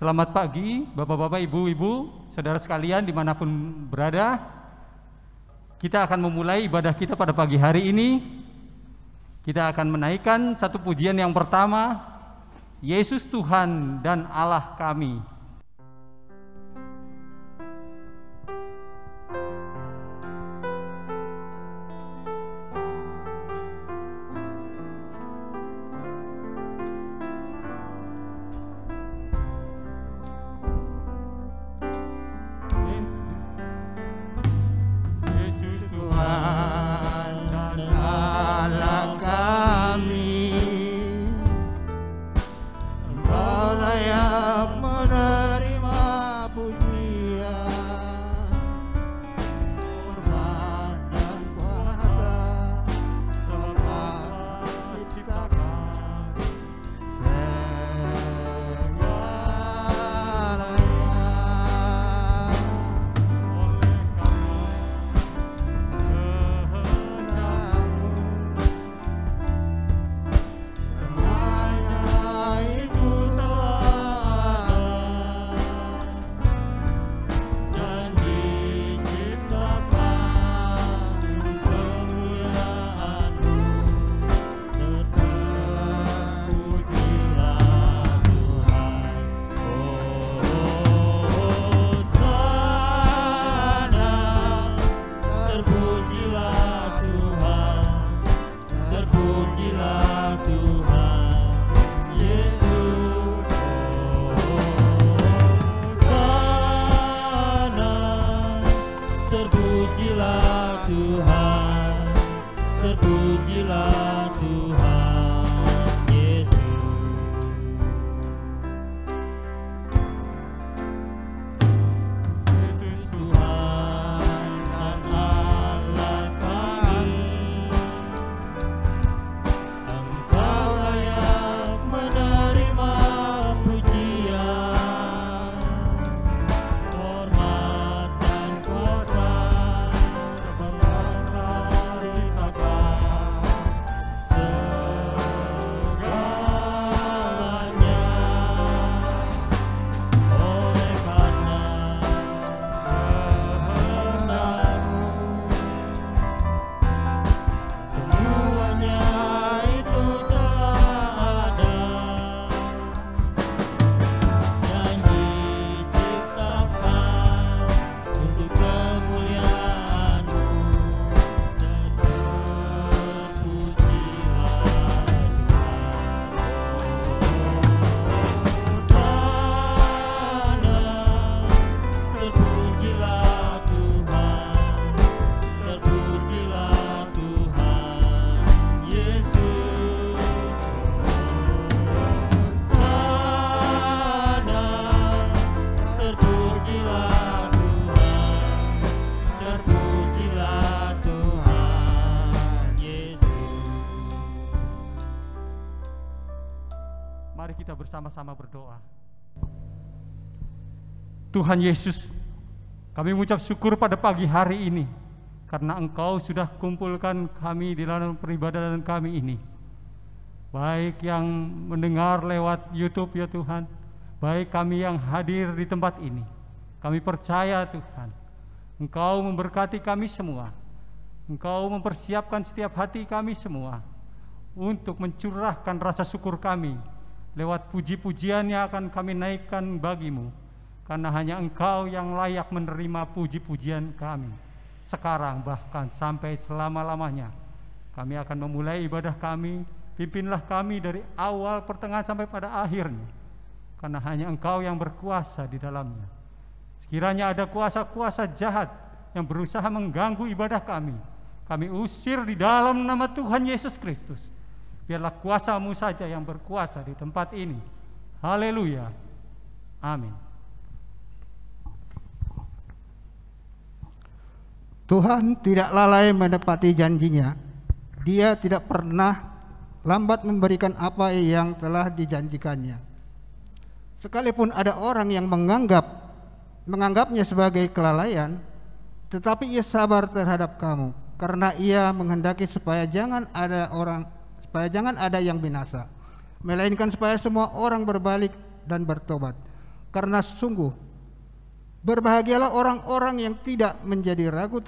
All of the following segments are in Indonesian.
Selamat pagi Bapak-bapak, Ibu-ibu, saudara sekalian dimanapun berada. Kita akan memulai ibadah kita pada pagi hari ini. Kita akan menaikkan satu pujian yang pertama, Yesus Tuhan dan Allah kami. Bersama-sama berdoa. Tuhan Yesus, kami mengucap syukur pada pagi hari ini karena Engkau sudah kumpulkan kami di dalam peribadatan kami ini, baik yang mendengar lewat YouTube ya Tuhan, baik kami yang hadir di tempat ini. Kami percaya Tuhan, Engkau memberkati kami semua, Engkau mempersiapkan setiap hati kami semua untuk mencurahkan rasa syukur kami lewat puji-pujian yang akan kami naikkan bagimu, karena hanya Engkau yang layak menerima puji-pujian kami. Sekarang bahkan sampai selama-lamanya kami akan memulai ibadah kami. Pimpinlah kami dari awal, pertengahan sampai pada akhirnya, karena hanya Engkau yang berkuasa di dalamnya. Sekiranya ada kuasa-kuasa jahat yang berusaha mengganggu ibadah kami usir di dalam nama Tuhan Yesus Kristus. Biarlah kuasa-Mu saja yang berkuasa di tempat ini. Haleluya. Amin. Tuhan tidak lalai menepati janjinya. Dia tidak pernah lambat memberikan apa yang telah dijanjikannya. Sekalipun ada orang yang menganggapnya sebagai kelalaian, tetapi ia sabar terhadap kamu, karena ia menghendaki supaya jangan ada yang binasa, melainkan supaya semua orang berbalik dan bertobat. karena sungguh berbahagialah orang-orang yang tidak menjadi ragu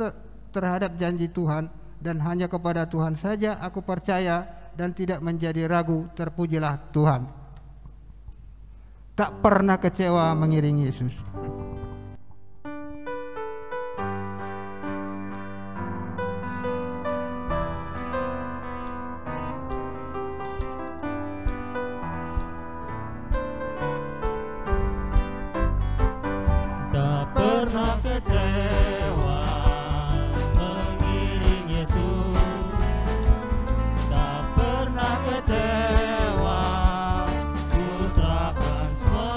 terhadap janji Tuhan, dan hanya kepada Tuhan saja aku percaya dan tidak menjadi ragu. Terpujilah Tuhan. Tak pernah kecewa mengiringi Yesus. Tak pernah kecewa mengiring Yesus, tak pernah kecewa, ku serahkan semua,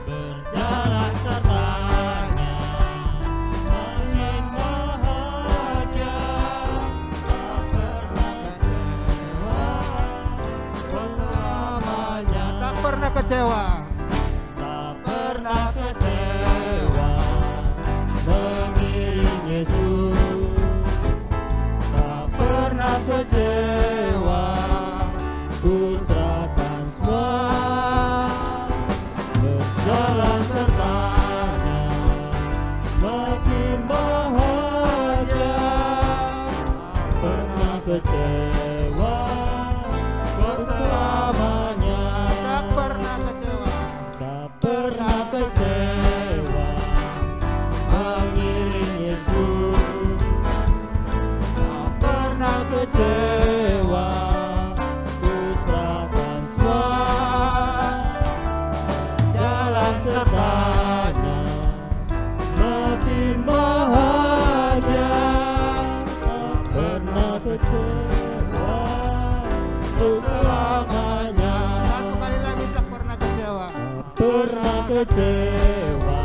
berjalan sertanya, makin bahagia. Tak pernah kecewa, selamanya. Tak pernah kecewa. Pernah kecewa mengiring Yesus, tak pernah kecewa, ku serahkan semua, berjalan sertanya, makin bahagia. Tak pernah kecewa, selamanya. Tak pernah kecewa. Tak pernah kecewa mengiring Yesus, tak pernah kecewa, ku serahkan semua, jalan sertanya, makin bahagia. Tak pernah kecewa, ku selamanya. Satu kali lagi, tak pernah kecewa. Pernah kecewa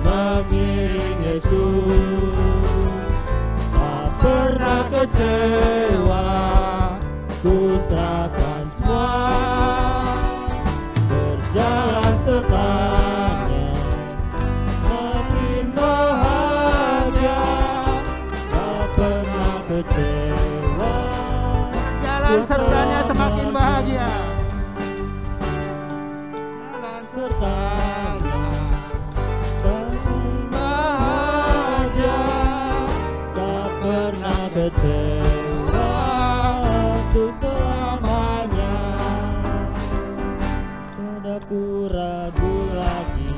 mengiring Yesus, tak pernah kecewa, ku serahkan semua, berjalan sertanya, makin bahagia. Tak pernah kecewa, Jalan sertanya semakin bahagia. sertanya, makin bahagia. Tak pernah kecewa, untuk selamanya. Tiada ku ragu lagi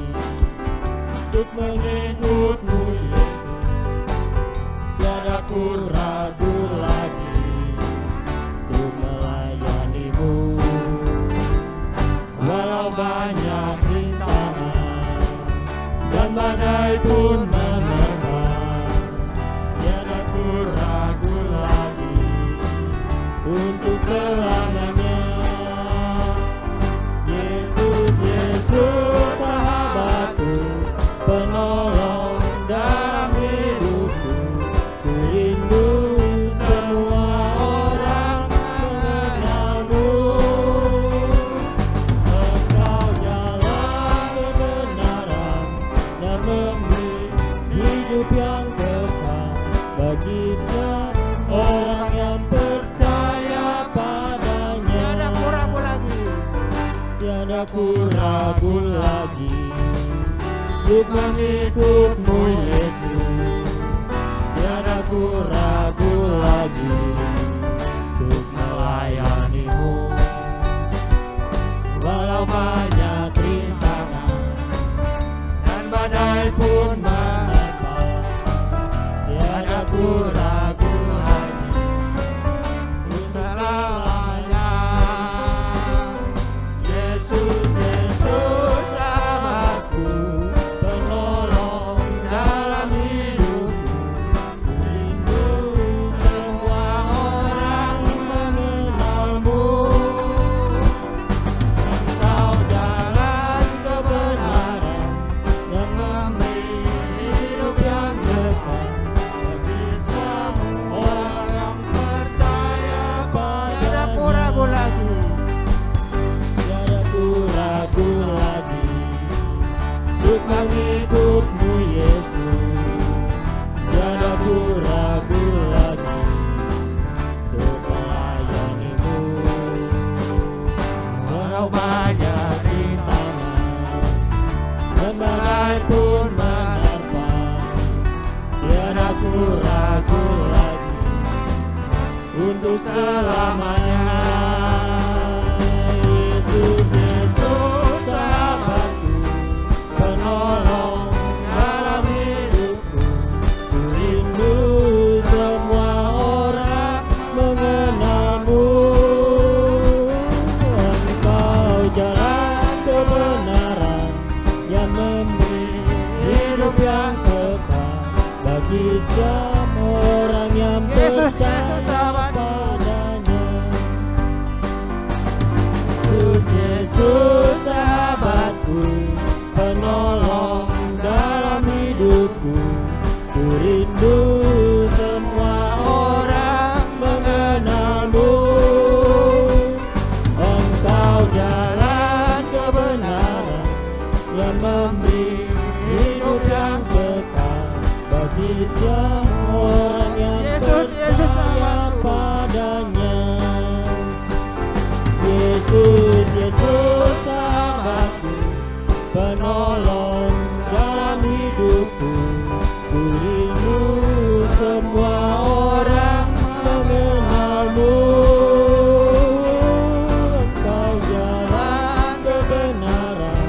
untuk mengikut-Mu Yesus, tiada ku ragu lagi untuk melayani-Mu. Walau banyak rintangan dan badai pun menerpa, tiada ku ragu lagi untuk selamanya. Yesus, Yesus sahabatku, penolong dalam hidupku, ku rindu semua orang mengenalmu. Engkau jalan kebenaran dan memberi hidup yang kekal bagi semua orang yang percaya padanya. Tiada ku ragu lagi. Tiada ku ragu lagi untuk mengikut-Mu Yesus, tiada ku ragu lagi untuk melayani-Mu. Walau banyak rintangan dan badai pun menerpa, tiada ku ragu lagi untuk selamanya. Yesus, Yesus sahabatku, penolong dalam hidupku, rindu semua orang mengenalmu. Engkau jalan kebenaran dan memberi hidup yang kekal bagi semua orang yang percaya Tiada ku padanya. ragu lagi. Tiada ku ragu lagi untuk mengikut-Mu Yesus, tiada ku ragu lagi untuk melayani-Mu. Walau banyak rintangan selamanya. Yesus, Yesus sahabatku, penolong dalam hidupku. Ku rindu semua orang mengenalmu. Engkau jalan kebenaran yang memberi hidup yang kekal bagi semua orang yang percaya padanya. Yesus sahabatku, penolong dalam hidupku. Ku rindu semua orang mengenalmu. Engkau jalan kebenaran yang memberi hidup yang kekal bagi semua orang yang percaya padanya. Yesus, Yesus sahabatku, penolong dalam hidupku. Ku rindu semua orang mengenalmu. Engkau jalan kebenaran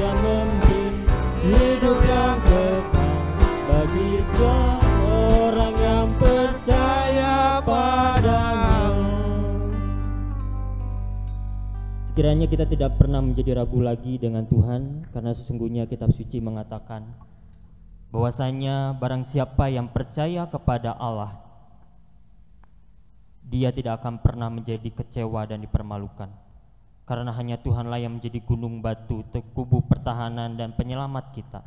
yang memberi hidup yang kekal bagi semua orang yang percaya padanya. Sekiranya kita tidak pernah menjadi ragu lagi dengan Tuhan, karena sesungguhnya kitab suci mengatakan bahwasanya barang siapa yang percaya kepada Allah, dia tidak akan pernah menjadi kecewa dan dipermalukan, karena hanya Tuhanlah yang menjadi gunung batu, kubu pertahanan dan penyelamat kita,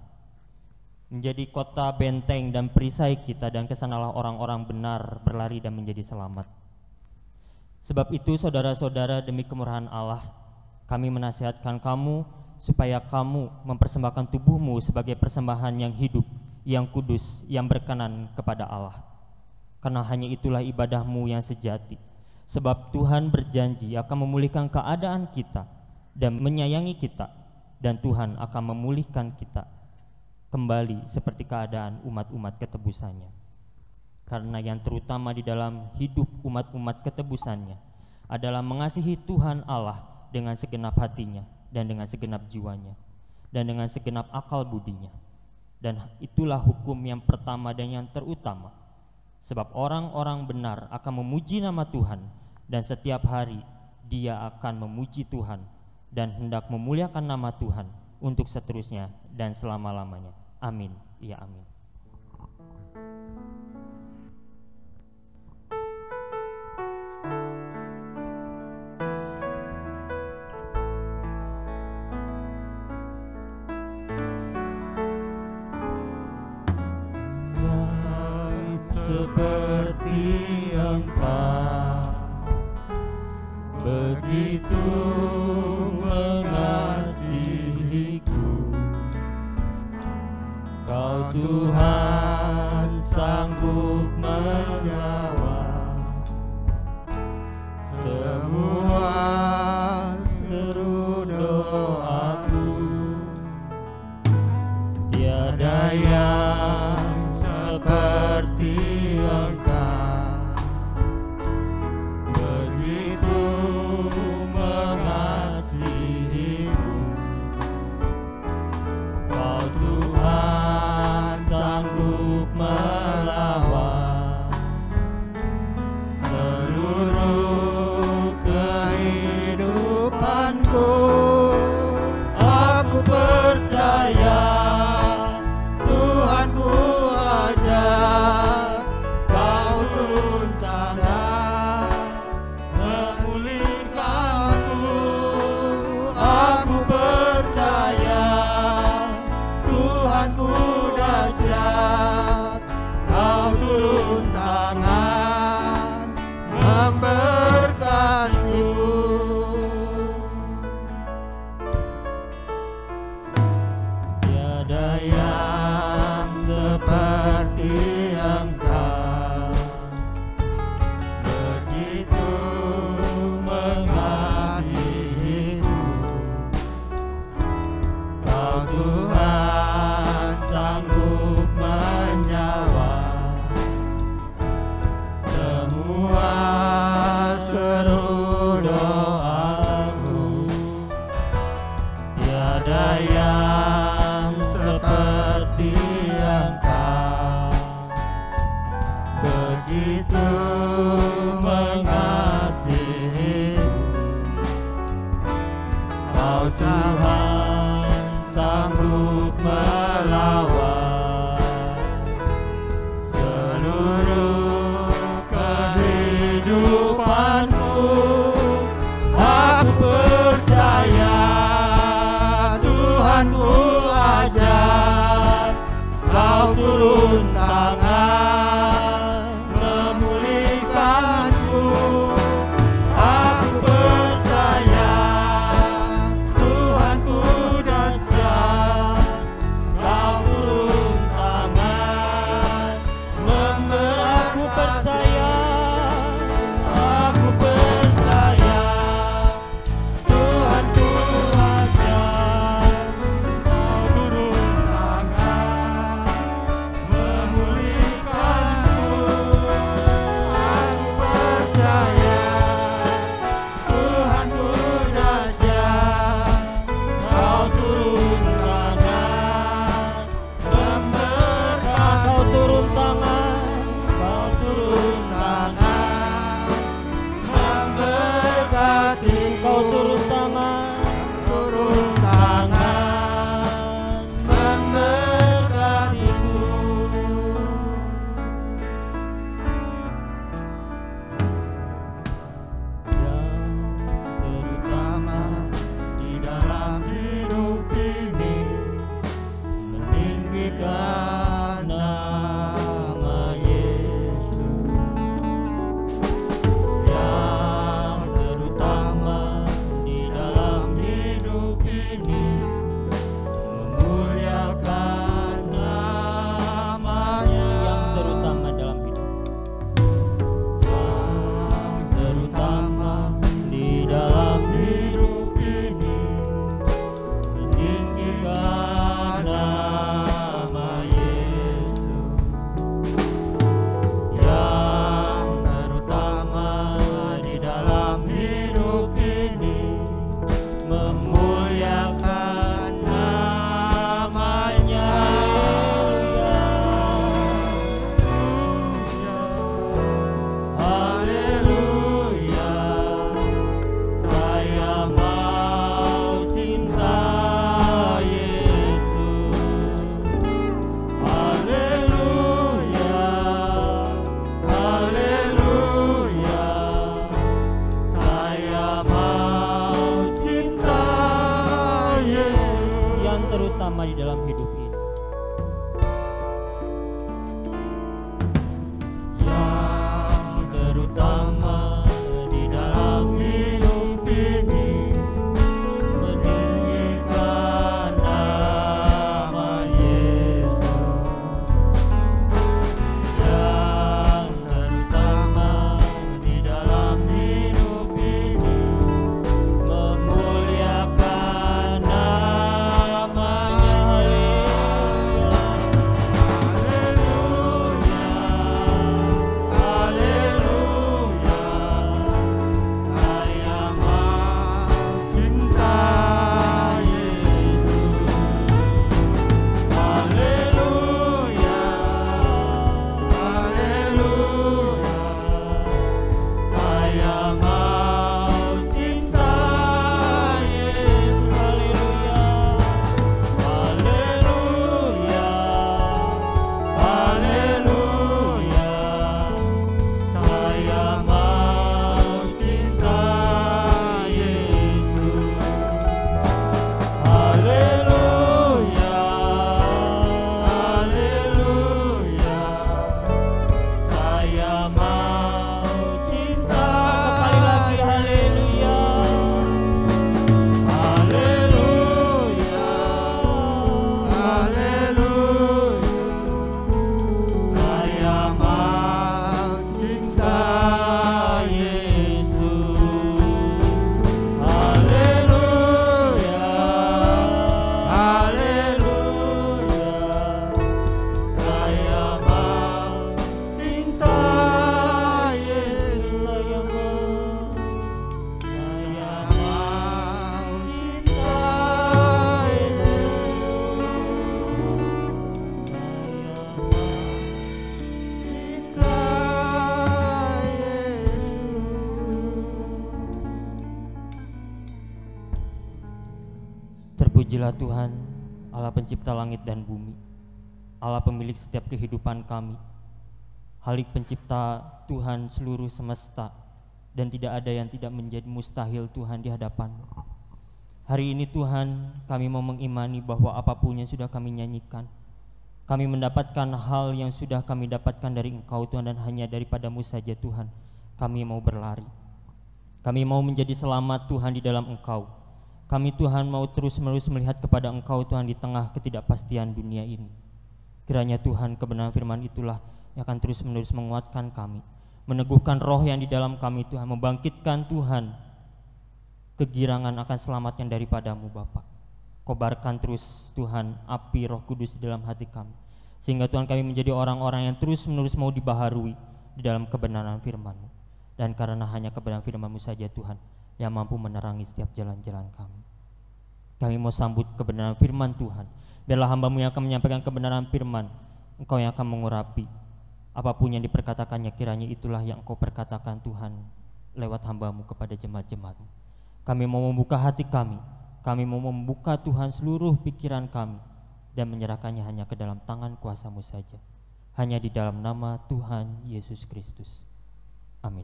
menjadi kota benteng dan perisai kita, dan kesanalah orang-orang benar berlari dan menjadi selamat. Sebab itu saudara-saudara, demi kemurahan Allah, kami menasihatkan kamu supaya kamu mempersembahkan tubuhmu sebagai persembahan yang hidup, yang kudus, yang berkenan kepada Allah. Karena hanya itulah ibadahmu yang sejati. Sebab Tuhan berjanji akan memulihkan keadaan kita dan menyayangi kita, dan Tuhan akan memulihkan kita kembali seperti keadaan umat-umat ketebusannya. Karena yang terutama di dalam hidup umat-umat ketebusannya adalah mengasihi Tuhan Allah dengan segenap hatinya, dan dengan segenap jiwanya, dan dengan segenap akal budinya. Dan itulah hukum yang pertama dan yang terutama. Sebab orang-orang benar akan memuji nama Tuhan, dan setiap hari dia akan memuji Tuhan dan hendak memuliakan nama Tuhan untuk seterusnya dan selama-lamanya. Amin. Ya amin. Seperti Engkau begitu mengasihiku, Kau Tuhan sanggup menjawab semua seru doaku. Tiada yang seperti Engkau begitu mengasihiku, Kau Tuhan sanggup Engkau Tuhan sanggup melawan seluruh kehidupanku. Aku percaya Tuhan ku ajar Kau turun tangan memulihkanku. Aku percaya Tuhan ku dahsyat Kau turun tangan memberatku. Percaya aku percaya Tuhan ku ajar Kau turun tangan memulihkanku. Aku percaya Tuhan ku dahsyat Kau turun tangan memberkati. Kau turun tangan, Kau turun tangan memberkati. Kau turun tangan, turun tangan memberkatiku. Yang terutama di dalam hidup ini meninggikan nama Yesus. Yang terutama di dalam hidup ini memuliakan namanya. Yang terutama dalam hidup. Yang terutama di dalam hidup ini meninggikan nama Yesus. Yang terutama di dalam hidup ini memuliakan namanya. Haleluya, saya mau cinta Yesus. Haleluya, haleluya, saya mau cinta Yesus. Yang terutama di dalam hidup ini. Yang terutama di dalam hidup ini meninggikan nama Yesus. Yang terutama di dalam hidup ini memuliakan namanya. Terpujilah Tuhan, Allah pencipta langit dan bumi, Allah pemilik setiap kehidupan kami, Halik pencipta Tuhan seluruh semesta, dan tidak ada yang tidak menjadi mustahil Tuhan di hadapan-Mu. Hari ini Tuhan, kami mau mengimani bahwa apapun yang sudah kami nyanyikan, kami mendapatkan hal yang sudah kami dapatkan dari Engkau Tuhan, dan hanya daripada-Mu saja Tuhan kami mau berlari. Kami mau menjadi selamat Tuhan di dalam Engkau. Kami Tuhan mau terus-menerus melihat kepada Engkau Tuhan di tengah ketidakpastian dunia ini. Kiranya Tuhan kebenaran firman itulah yang akan terus-menerus menguatkan kami, meneguhkan roh yang di dalam kami Tuhan, membangkitkan Tuhan kegirangan akan selamat yang daripada-Mu Bapa. Kobarkan terus Tuhan api Roh Kudus di dalam hati kami, sehingga Tuhan kami menjadi orang-orang yang terus-menerus mau dibaharui di dalam kebenaran firman-Mu. Dan karena hanya kebenaran firman-Mu saja Tuhan yang mampu menerangi setiap jalan-jalan kami. Kami mau sambut kebenaran firman Tuhan. Biarlah hamba-Mu yang akan menyampaikan kebenaran firman, Engkau yang akan mengurapi apapun yang diperkatakannya, kiranya itulah yang Engkau perkatakan Tuhan lewat hamba-Mu kepada jemaat-jemaat-Mu. Kami mau membuka hati kami mau membuka Tuhan seluruh pikiran kami dan menyerahkannya hanya ke dalam tangan kuasa-Mu saja. Hanya di dalam nama Tuhan Yesus Kristus. Amin.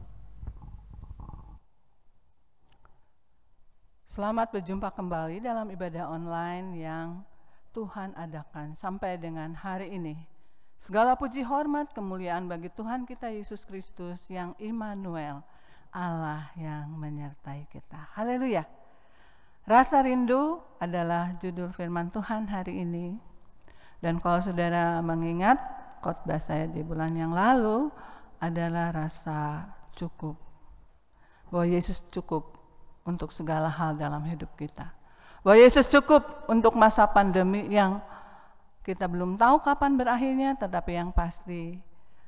Selamat berjumpa kembali dalam ibadah online yang Tuhan adakan sampai dengan hari ini. Segala puji hormat kemuliaan bagi Tuhan kita Yesus Kristus yang Immanuel, Allah yang menyertai kita. Haleluya. Rasa rindu adalah judul firman Tuhan hari ini. Dan kalau saudara mengingat khotbah saya di bulan yang lalu adalah rasa cukup. Bahwa Yesus cukup untuk segala hal dalam hidup kita. Bahwa Yesus cukup untuk masa pandemi yang kita belum tahu kapan berakhirnya, tetapi yang pasti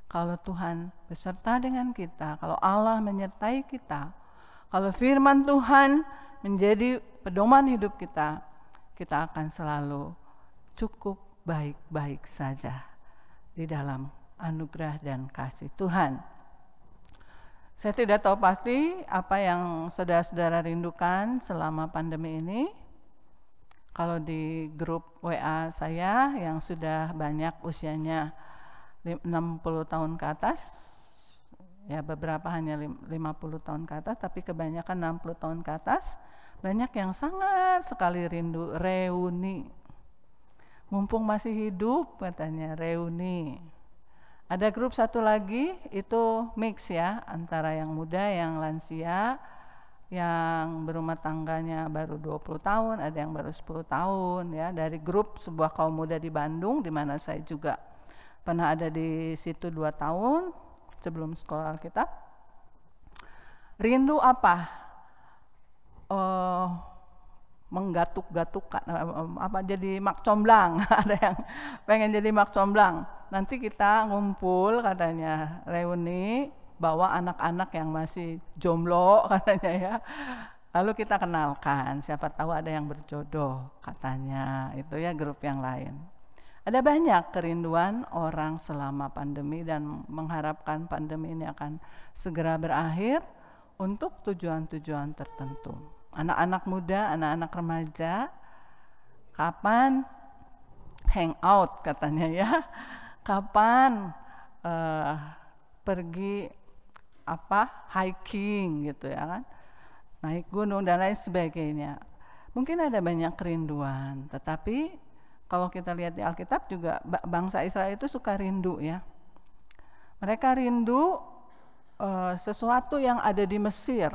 kalau Tuhan beserta dengan kita, kalau Allah menyertai kita, kalau firman Tuhan menjadi pedoman hidup kita, kita akan selalu cukup baik-baik saja di dalam anugerah dan kasih Tuhan. Saya tidak tahu pasti apa yang saudara-saudara rindukan selama pandemi ini. Kalau di grup WA saya yang sudah banyak usianya 60 tahun ke atas, ya beberapa hanya 50 tahun ke atas, tapi kebanyakan 60 tahun ke atas, banyak yang sangat sekali rindu reuni. Mumpung masih hidup katanya reuni. Ada grup satu lagi itu mix ya, antara yang muda, yang lansia, yang berumah tangganya baru 20 tahun, ada yang baru 10 tahun ya, dari grup sebuah kaum muda di Bandung, di mana saya juga pernah ada di situ 2 tahun sebelum sekolah Alkitab. Rindu apa? Menggatuk-gatukkan jadi mak comblang. Ada yang pengen jadi mak comblang. Nanti kita ngumpul katanya reuni, bawa anak-anak yang masih jomblo katanya ya. Lalu kita kenalkan, siapa tahu ada yang berjodoh katanya. Itu ya grup yang lain. Ada banyak kerinduan orang selama pandemi dan mengharapkan pandemi ini akan segera berakhir untuk tujuan-tujuan tertentu. Anak-anak muda, anak-anak remaja, kapan hangout katanya ya, kapan pergi hiking gitu ya kan, naik gunung dan lain sebagainya. Mungkin ada banyak kerinduan, tetapi kalau kita lihat di Alkitab juga bangsa Israel itu suka rindu ya. Mereka rindu sesuatu yang ada di Mesir.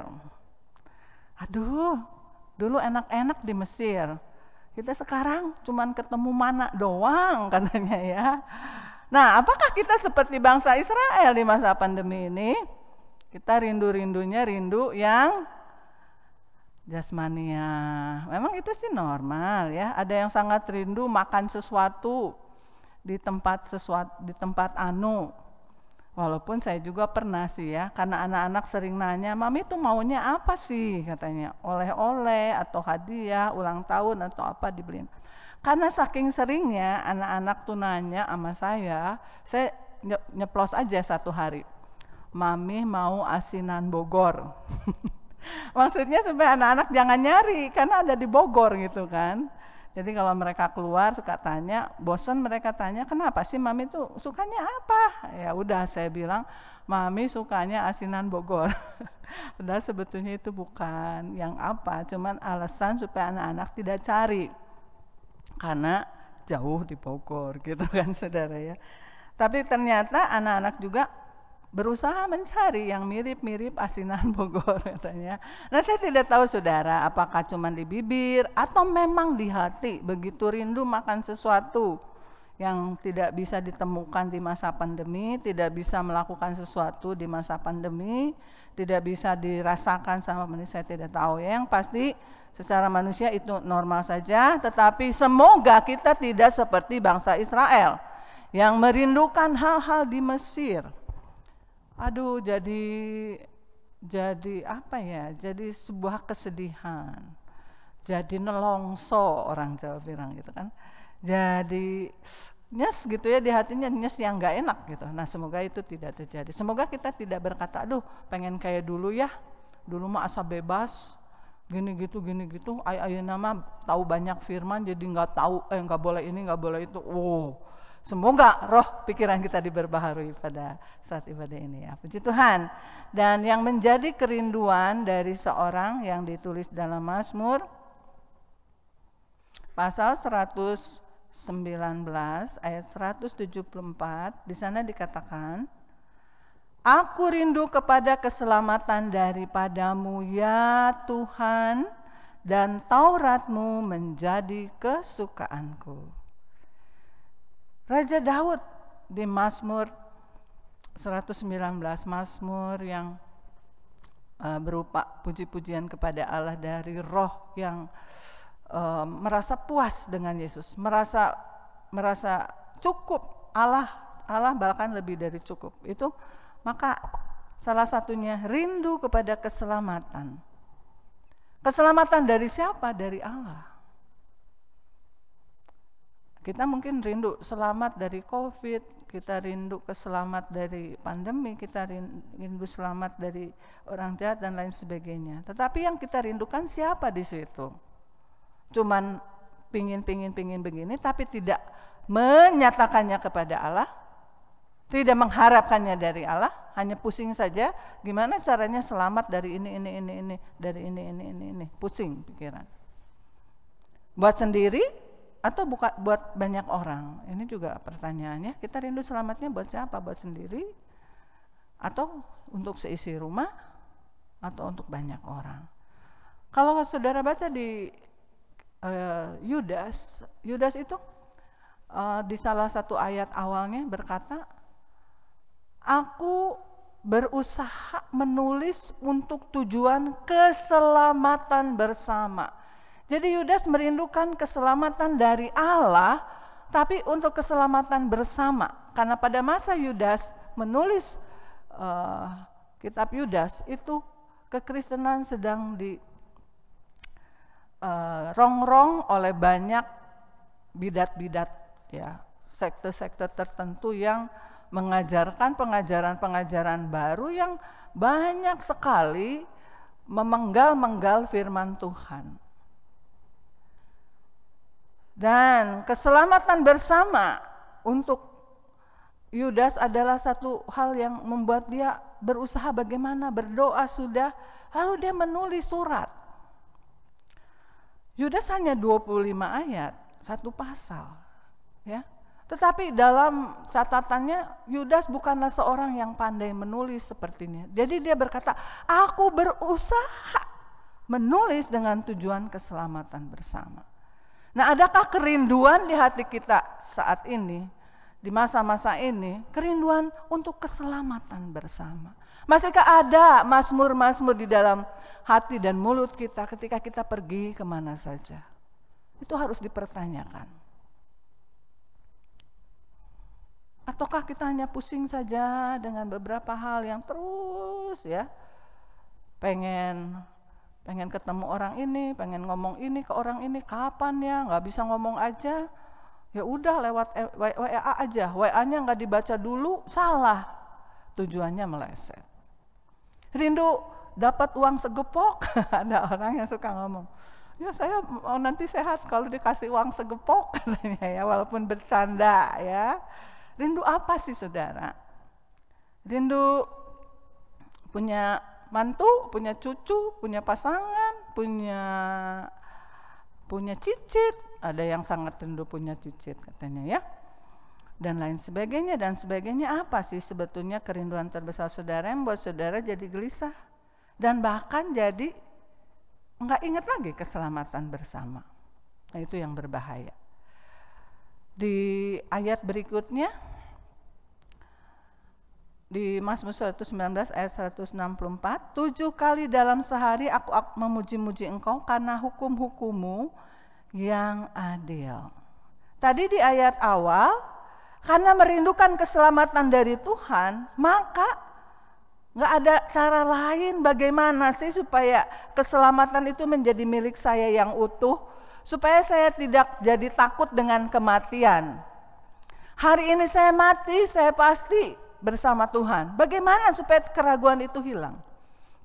Aduh, dulu enak-enak di Mesir. Kita sekarang cuman ketemu mana doang katanya ya. Nah, apakah kita seperti bangsa Israel di masa pandemi ini? Kita rindu-rindunya rindu yang jasmania. Memang itu sih normal ya. Ada yang sangat rindu makan sesuatu di tempat anu. Walaupun saya juga pernah sih ya, karena anak-anak sering nanya, "Mami tuh maunya apa sih?" katanya, oleh-oleh atau hadiah, ulang tahun atau apa dibeliin. Karena saking seringnya anak-anak tuh nanya sama saya nyeplos aja satu hari, "Mami mau asinan Bogor." Maksudnya supaya anak-anak jangan nyari, karena ada di Bogor gitu kan. Jadi kalau mereka keluar suka tanya, bosan mereka tanya, kenapa sih Mami tuh sukanya apa? Ya udah saya bilang, Mami sukanya asinan Bogor. Padahal sebetulnya itu bukan yang apa, cuman alasan supaya anak-anak tidak cari. Karena jauh di Bogor gitu kan saudara ya. Tapi ternyata anak-anak juga berusaha mencari yang mirip-mirip asinan Bogor katanya. Nah saya tidak tahu saudara apakah cuma di bibir atau memang di hati begitu rindu makan sesuatu yang tidak bisa ditemukan di masa pandemi, tidak bisa melakukan sesuatu di masa pandemi, tidak bisa dirasakan sama manusia, saya tidak tahu ya. Yang pasti secara manusia itu normal saja, tetapi semoga kita tidak seperti bangsa Israel yang merindukan hal-hal di Mesir. Aduh, jadi apa ya? Jadi sebuah kesedihan. Jadi nelongso orang Jawa bilang gitu kan. Jadi nyes gitu ya di hatinya, nyes yang nggak enak gitu. Nah semoga itu tidak terjadi. Semoga kita tidak berkata, aduh pengen kayak dulu ya. Dulu mah asa bebas. Gini gitu. Ayo nama tahu banyak firman jadi nggak tahu nggak boleh ini nggak boleh itu. Semoga roh pikiran kita diperbaharui pada saat ibadah ini ya. Puji Tuhan. Dan yang menjadi kerinduan dari seorang yang ditulis dalam Mazmur pasal 119 ayat 174, di sana dikatakan, aku rindu kepada keselamatan daripadamu ya Tuhan, dan Tauratmu menjadi kesukaanku. Raja Daud di Mazmur 119, Mazmur yang berupa puji-pujian kepada Allah dari roh yang merasa puas dengan Yesus, merasa cukup, Allah bahkan lebih dari cukup. Itu maka salah satunya rindu kepada keselamatan. Keselamatan dari siapa? Dari Allah. Kita mungkin rindu selamat dari COVID, kita rindu keselamat dari pandemi, kita rindu selamat dari orang jahat dan lain sebagainya. Tetapi yang kita rindukan siapa di situ? Cuman pingin begini, tapi tidak menyatakannya kepada Allah, tidak mengharapkannya dari Allah, hanya pusing saja. Gimana caranya selamat dari ini, dari ini, pusing pikiran. Buat sendiri atau buat banyak orang? Ini juga pertanyaannya. Kita rindu selamatnya buat siapa? Buat sendiri atau untuk seisi rumah atau untuk banyak orang? Kalau saudara baca di Yudas itu di salah satu ayat awalnya berkata, aku berusaha menulis untuk tujuan keselamatan bersama. Jadi Yudas merindukan keselamatan dari Allah, tapi untuk keselamatan bersama. Karena pada masa Yudas menulis kitab Yudas itu kekristenan sedang rongrong oleh banyak bidat-bidat ya, sekte-sekte tertentu yang mengajarkan pengajaran-pengajaran baru yang banyak sekali memenggal-menggal firman Tuhan. Dan keselamatan bersama untuk Yudas adalah satu hal yang membuat dia berusaha bagaimana, berdoa sudah, lalu dia menulis surat. Yudas hanya 25 ayat, satu pasal, ya. Tetapi dalam catatannya Yudas bukanlah seorang yang pandai menulis sepertinya. Jadi dia berkata, aku berusaha menulis dengan tujuan keselamatan bersama. Nah, adakah kerinduan di hati kita saat ini, di masa-masa ini, kerinduan untuk keselamatan bersama? Masihkah ada mazmur-mazmur di dalam hati dan mulut kita ketika kita pergi kemana saja? Itu harus dipertanyakan. Ataukah kita hanya pusing saja dengan beberapa hal yang terus ya, pengen ketemu orang ini, pengen ngomong ini ke orang ini, kapan ya, nggak bisa ngomong aja, ya udah lewat WA aja, WA-nya nggak dibaca dulu, salah, tujuannya meleset. Rindu dapat uang segepok, ada orang yang suka ngomong, Ya saya mau nanti sehat kalau dikasih uang segepok katanya ya, walaupun bercanda ya. Rindu apa sih saudara? Rindu punya mantu, punya cucu, punya pasangan, punya cicit. Ada yang sangat rindu punya cicit katanya ya. Dan lain sebagainya dan sebagainya. Apa sih sebetulnya kerinduan terbesar saudara yang buat saudara jadi gelisah dan bahkan jadi enggak ingat lagi keselamatan bersama. Nah, itu yang berbahaya. Di ayat berikutnya, di Mazmur 119 ayat 164, 7 kali dalam sehari aku memuji-muji engkau karena hukum-hukummu yang adil. Tadi di ayat awal, karena merindukan keselamatan dari Tuhan, maka nggak ada cara lain bagaimana sih supaya keselamatan itu menjadi milik saya yang utuh, supaya saya tidak jadi takut dengan kematian. Hari ini saya mati, saya pasti bersama Tuhan. Bagaimana supaya keraguan itu hilang?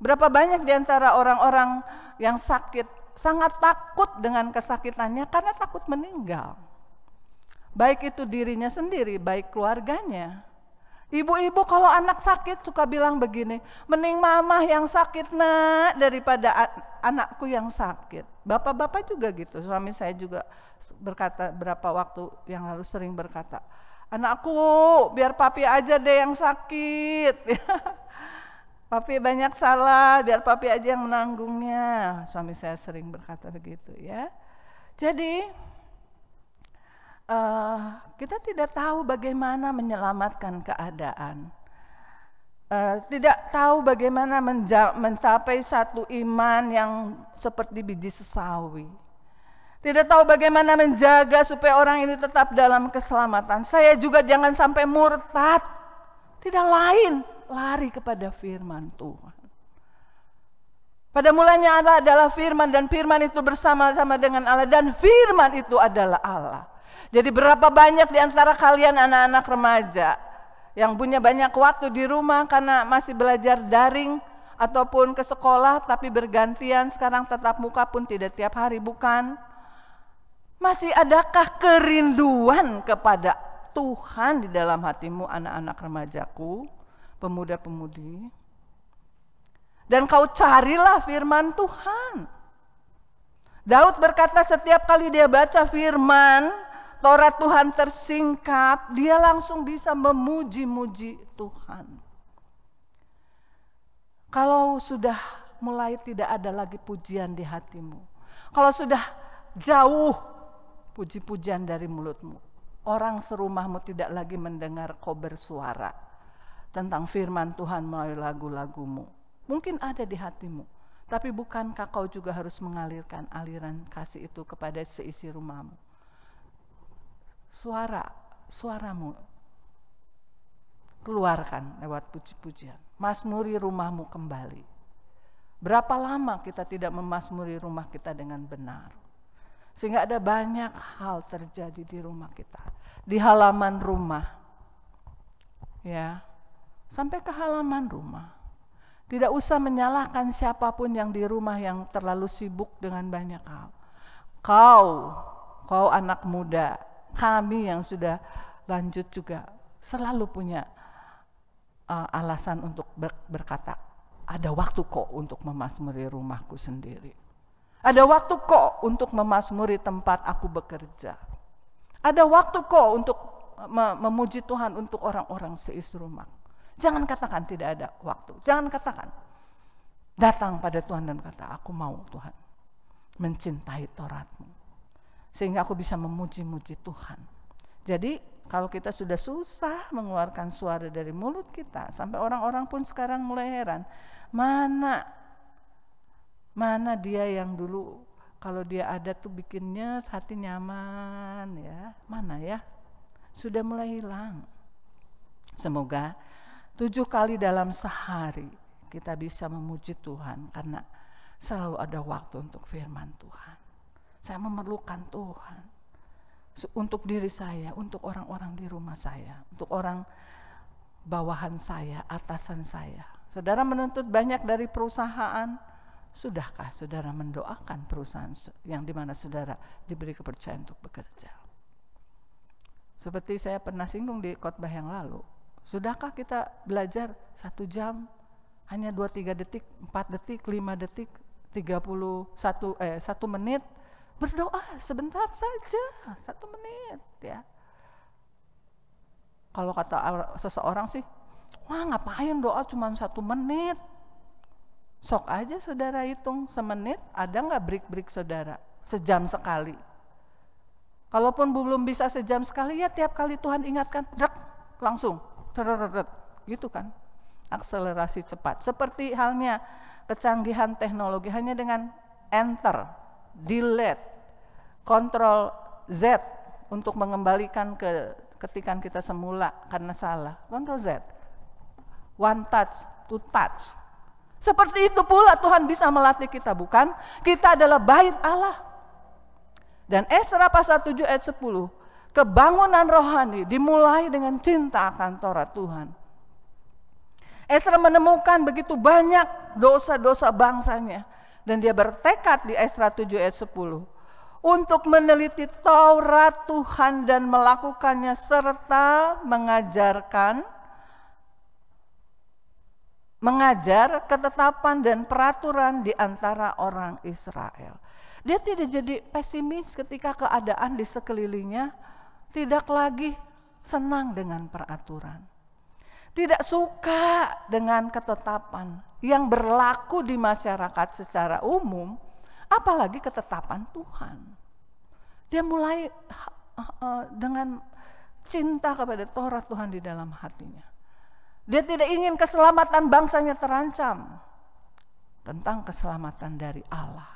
Berapa banyak di antara orang-orang yang sakit sangat takut dengan kesakitannya karena takut meninggal. Baik itu dirinya sendiri, baik keluarganya. Ibu-ibu kalau anak sakit suka bilang begini, mending mamah yang sakit nak daripada anakku yang sakit. Bapak-bapak juga gitu, suami saya juga berkata berapa waktu yang lalu sering berkata, anakku biar papi aja deh yang sakit. Papi banyak salah, biar papi aja yang menanggungnya. Suami saya sering berkata begitu ya. Jadi kita tidak tahu bagaimana menyelamatkan keadaan, tidak tahu bagaimana mencapai satu iman yang seperti biji sesawi, tidak tahu bagaimana menjaga supaya orang ini tetap dalam keselamatan. Saya juga jangan sampai murtad, tidak lain lari kepada firman Tuhan. Pada mulanya Allah adalah firman dan firman itu bersama-sama dengan Allah dan firman itu adalah Allah. Jadi berapa banyak di antara kalian anak-anak remaja yang punya banyak waktu di rumah karena masih belajar daring ataupun ke sekolah tapi bergantian, sekarang tatap muka pun tidak tiap hari, bukan? Masih adakah kerinduan kepada Tuhan di dalam hatimu anak-anak remajaku, pemuda-pemudi? Dan kau carilah firman Tuhan. Daud berkata setiap kali dia baca firman Taurat Tuhan tersingkap, dia langsung bisa memuji-muji Tuhan. Kalau sudah mulai tidak ada lagi pujian di hatimu, kalau sudah jauh puji-pujian dari mulutmu, orang serumahmu tidak lagi mendengar kau bersuara tentang firman Tuhan melalui lagu-lagumu. Mungkin ada di hatimu, tapi bukankah kau juga harus mengalirkan aliran kasih itu kepada seisi rumahmu? Suaramu keluarkan lewat puji-pujian. Mazmuri rumahmu kembali. Berapa lama kita tidak memazmuri rumah kita dengan benar, sehingga ada banyak hal terjadi di rumah kita, di halaman rumah, ya, sampai ke halaman rumah. Tidak usah menyalahkan siapapun yang di rumah yang terlalu sibuk dengan banyak hal. Kau anak muda, kami yang sudah lanjut juga selalu punya alasan untuk berkata, ada waktu kok untuk memazmuri rumahku sendiri. Ada waktu kok untuk memazmuri tempat aku bekerja. Ada waktu kok untuk memuji Tuhan untuk orang-orang seisi rumah. Jangan katakan tidak ada waktu. Jangan katakan. Datang pada Tuhan dan kata, aku mau Tuhan mencintai Taurat-Mu, sehingga aku bisa memuji-muji Tuhan. Jadi kalau kita sudah susah mengeluarkan suara dari mulut kita, sampai orang-orang pun sekarang mulai heran, mana dia yang dulu kalau dia ada tuh bikinnya hati nyaman ya, mana ya, sudah mulai hilang. Semoga 7 kali dalam sehari kita bisa memuji Tuhan, karena selalu ada waktu untuk firman Tuhan. Saya memerlukan Tuhan untuk diri saya, untuk orang-orang di rumah saya, untuk orang bawahan saya, atasan saya. Saudara menuntut banyak dari perusahaan, Sudahkah saudara mendoakan perusahaan yang dimana saudara diberi kepercayaan untuk bekerja? Seperti saya pernah singgung di khotbah yang lalu, sudahkah kita belajar 1 jam hanya 2-3 detik, 4 detik, 5 detik, 1 menit berdoa sebentar saja, 1 menit ya. Kalau kata seseorang sih, wah ngapain doa cuma 1 menit? Sok aja saudara hitung semenit, ada nggak break saudara? Sejam sekali. Kalaupun belum bisa sejam sekali, ya tiap kali Tuhan ingatkan, langsung, gitu kan. Akselerasi cepat. Seperti halnya kecanggihan teknologi, hanya dengan enter, delete, Ctrl Z untuk mengembalikan ke ketikan kita semula karena salah. Ctrl Z, one touch, two touch. Seperti itu pula Tuhan bisa melatih kita, bukan? Kita adalah bait Allah. Dan Esra pasal 7 ayat 10, kebangunan rohani dimulai dengan cinta akan Taurat Tuhan. Esra menemukan begitu banyak dosa-dosa bangsanya, dan dia bertekad di Esra 7 ayat 10 untuk meneliti Taurat Tuhan dan melakukannya serta mengajar ketetapan dan peraturan di antara orang Israel. Dia tidak jadi pesimis ketika keadaan di sekelilingnya tidak lagi senang dengan peraturan. Tidak suka dengan ketetapan yang berlaku di masyarakat secara umum, apalagi ketetapan Tuhan. Dia mulai dengan cinta kepada Taurat Tuhan di dalam hatinya. Dia tidak ingin keselamatan bangsanya terancam. Tentang keselamatan dari Allah.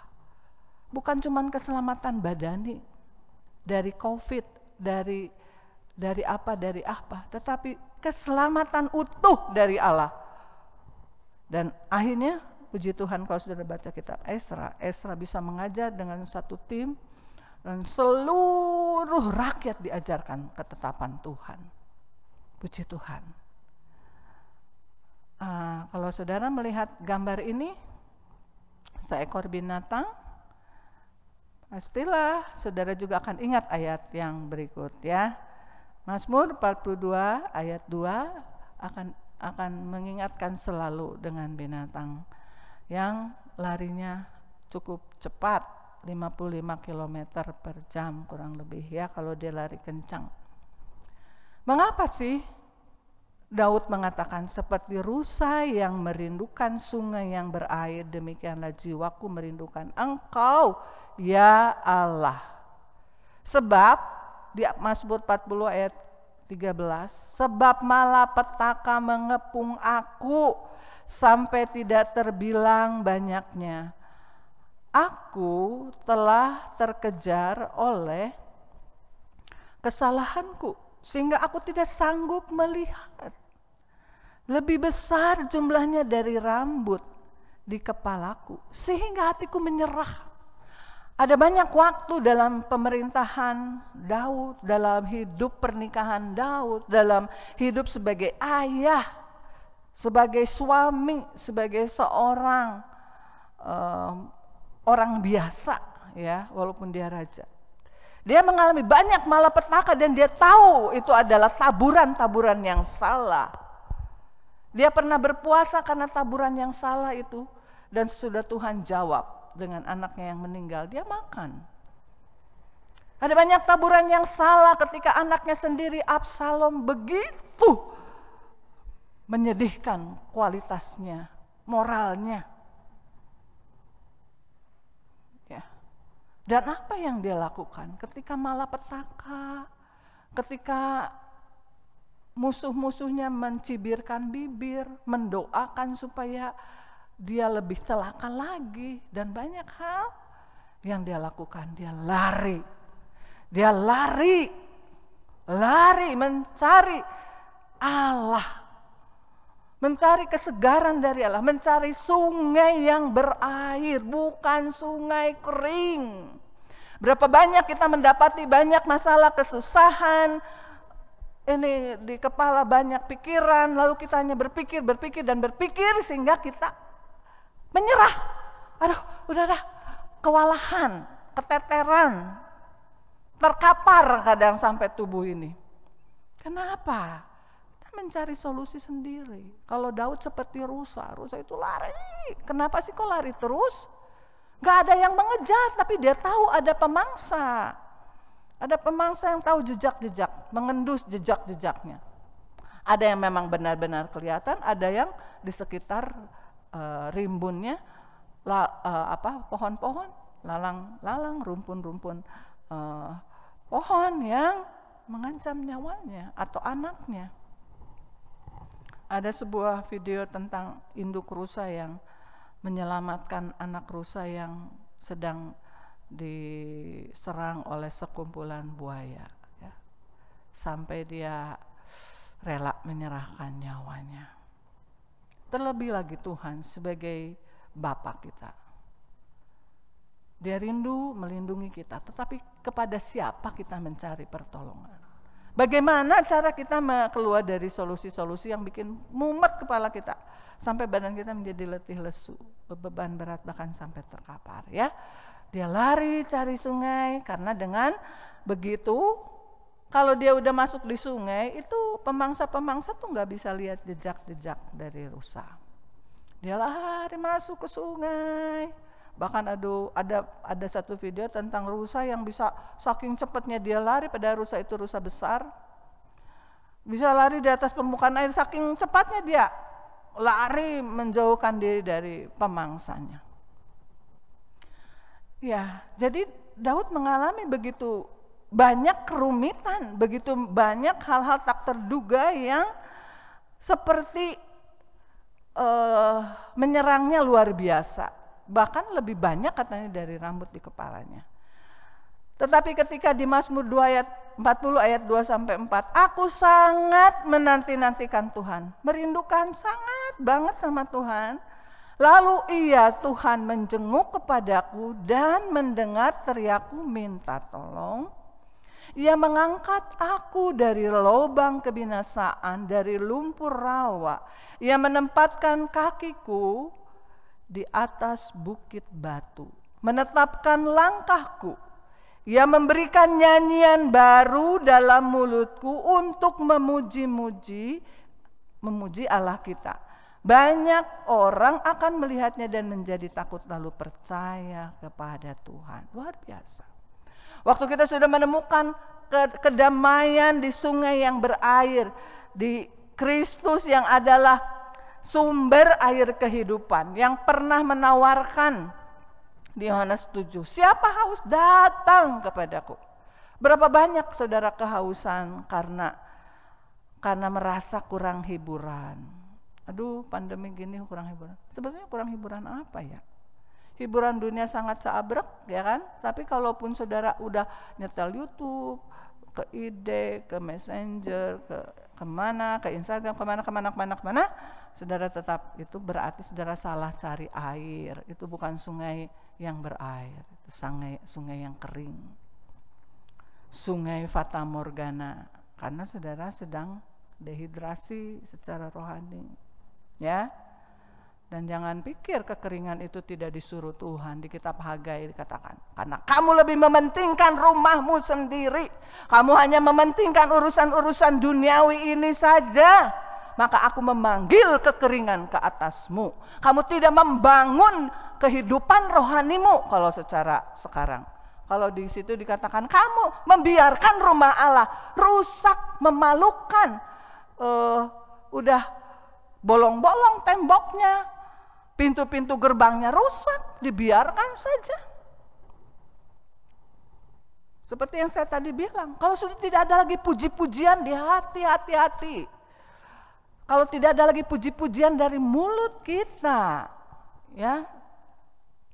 Bukan cuma keselamatan badani, dari COVID, dari apa, tetapi keselamatan utuh dari Allah. Dan akhirnya, puji Tuhan kalau sudah baca kitab Esra bisa mengajar dengan satu tim, dan seluruh rakyat diajarkan ketetapan Tuhan. Puji Tuhan. Kalau saudara melihat gambar ini, seekor binatang, pastilah saudara juga akan ingat ayat yang berikut ya. Mazmur 42 ayat 2 akan mengingatkan selalu dengan binatang yang larinya cukup cepat, 55 km per jam kurang lebih ya kalau dia lari kencang. Mengapa sih Daud mengatakan, seperti rusa yang merindukan sungai yang berair, demikianlah jiwaku merindukan Engkau, ya Allah. Sebab, di Mazmur 40 ayat 13, sebab malapetaka mengepung aku, sampai tidak terbilang banyaknya. Aku telah terkejar oleh kesalahanku, sehingga aku tidak sanggup melihat. Lebih besar jumlahnya dari rambut di kepalaku, sehingga hatiku menyerah. Ada banyak waktu dalam pemerintahan Daud, dalam hidup pernikahan Daud, dalam hidup sebagai ayah, sebagai suami, sebagai seorang orang biasa, ya, walaupun dia raja. Dia mengalami banyak malapetaka dan dia tahu itu adalah taburan-taburan yang salah. Dia pernah berpuasa karena taburan yang salah itu, dan sudah Tuhan jawab dengan anaknya yang meninggal, dia makan. Ada banyak taburan yang salah ketika anaknya sendiri Absalom begitu menyedihkan kualitasnya, moralnya. Dan apa yang dia lakukan ketika malapetaka, ketika musuh-musuhnya mencibirkan bibir, mendoakan supaya dia lebih celaka lagi, dan banyak hal yang dia lakukan. Dia lari mencari Allah, mencari kesegaran dari Allah, mencari sungai yang berair, bukan sungai kering. Berapa banyak kita mendapati banyak masalah, kesusahan, ini di kepala banyak pikiran, lalu kita hanya berpikir sehingga kita menyerah. aduh udah dah, kewalahan, keteteran, terkapar kadang sampai tubuh ini. Kenapa? Kita mencari solusi sendiri. Kalau Daud seperti rusa itu lari. Kenapa sih kok lari terus? Gak ada yang mengejar, tapi dia tahu ada pemangsa. Ada pemangsa yang tahu jejak-jejak, mengendus jejak-jejaknya. Ada yang memang benar-benar kelihatan, ada yang di sekitar rimbunnya pohon-pohon, lalang-lalang, rumpun-rumpun pohon yang mengancam nyawanya atau anaknya. Ada sebuah video tentang induk rusa yang menyelamatkan anak rusa yang sedang diserang oleh sekumpulan buaya, ya. Sampai dia rela menyerahkan nyawanya. Terlebih lagi Tuhan sebagai Bapa kita, Dia rindu melindungi kita, tetapi kepada siapa kita mencari pertolongan? Bagaimana cara kita keluar dari solusi-solusi yang bikin mumet kepala kita sampai badan kita menjadi letih lesu, beban berat bahkan sampai terkapar, ya. Dia lari cari sungai, karena dengan begitu kalau dia udah masuk di sungai itu pemangsa-pemangsa tuh nggak bisa lihat jejak-jejak dari rusa. Dia lari masuk ke sungai. Bahkan ada satu video tentang rusa yang bisa saking cepatnya dia lari, pada rusa itu rusa besar, bisa lari di atas permukaan air, saking cepatnya dia lari menjauhkan diri dari pemangsanya. Ya, jadi Daud mengalami begitu banyak kerumitan, begitu banyak hal-hal tak terduga yang seperti menyerangnya luar biasa. Bahkan lebih banyak katanya dari rambut di kepalanya. Tetapi ketika di Mazmur 2 ayat 40 ayat 2-4, aku sangat menanti-nantikan Tuhan, merindukan sangat banget sama Tuhan. Lalu Tuhan menjenguk kepadaku dan mendengar teriakku minta tolong. Ia mengangkat aku dari lubang kebinasaan, dari lumpur rawa. Ia menempatkan kakiku di atas bukit batu, menetapkan langkahku. Ia memberikan nyanyian baru dalam mulutku untuk memuji Allah kita. Banyak orang akan melihatnya dan menjadi takut lalu percaya kepada Tuhan. Luar biasa. Waktu kita sudah menemukan kedamaian di sungai yang berair, di Kristus yang adalah sumber air kehidupan, yang pernah menawarkan di Yohanes 7, siapa haus datang kepadaku. Berapa banyak saudara kehausan karena merasa kurang hiburan. Aduh, pandemi gini kurang hiburan. Sebetulnya kurang hiburan apa ya? Hiburan dunia sangat seabrek, ya kan? Tapi kalaupun saudara udah nyetel YouTube, ke IG, ke Messenger, kemana, ke Instagram, kemana, saudara tetap itu berarti saudara salah cari air. Itu bukan sungai yang berair, itu sungai yang kering. Sungai Fata Morgana, karena saudara sedang dehidrasi secara rohani. Ya, dan jangan pikir kekeringan itu tidak disuruh Tuhan. Di kitab Hagai dikatakan, karena kamu lebih mementingkan rumahmu sendiri, kamu hanya mementingkan urusan-urusan duniawi ini saja, maka aku memanggil kekeringan ke atasmu. Kamu tidak membangun kehidupan rohanimu. Kalau secara sekarang, kalau di situ dikatakan kamu membiarkan rumah Allah rusak, memalukan, udah bolong-bolong temboknya, pintu-pintu gerbangnya rusak, dibiarkan saja. Seperti yang saya tadi bilang, kalau sudah tidak ada lagi puji-pujian di hati. Kalau tidak ada lagi puji-pujian dari mulut kita, ya,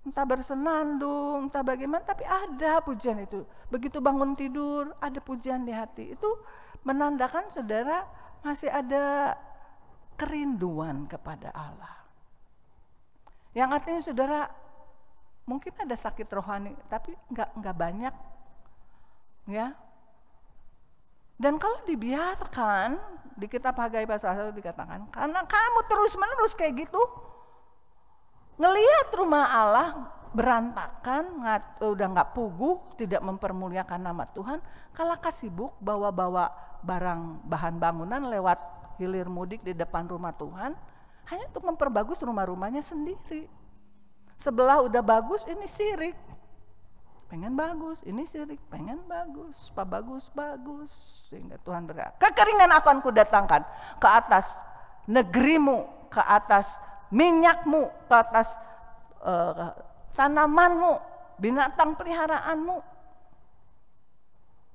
entah bersenandung, entah bagaimana, tapi ada pujian itu. Begitu bangun tidur, ada pujian di hati. Itu menandakan saudara masih ada kerinduan kepada Allah. Yang artinya saudara mungkin ada sakit rohani, tapi enggak banyak, ya. Dan kalau dibiarkan, di kitab Hagai pasal 1 dikatakan, karena kamu terus-menerus kayak gitu, ngelihat rumah Allah berantakan, udah nggak puguh, tidak mempermuliakan nama Tuhan, kalahkah sibuk bawa-bawa barang bahan bangunan lewat hilir mudik di depan rumah Tuhan, hanya untuk memperbagus rumah-rumahnya sendiri. Sebelah udah bagus, ini sirik. Pengen bagus, ini sirik, pengen bagus, bagus. Sehingga Tuhan berkata, kekeringan akan kudatangkan ke atas negerimu, ke atas minyakmu, ke atas tanamanmu, binatang peliharaanmu.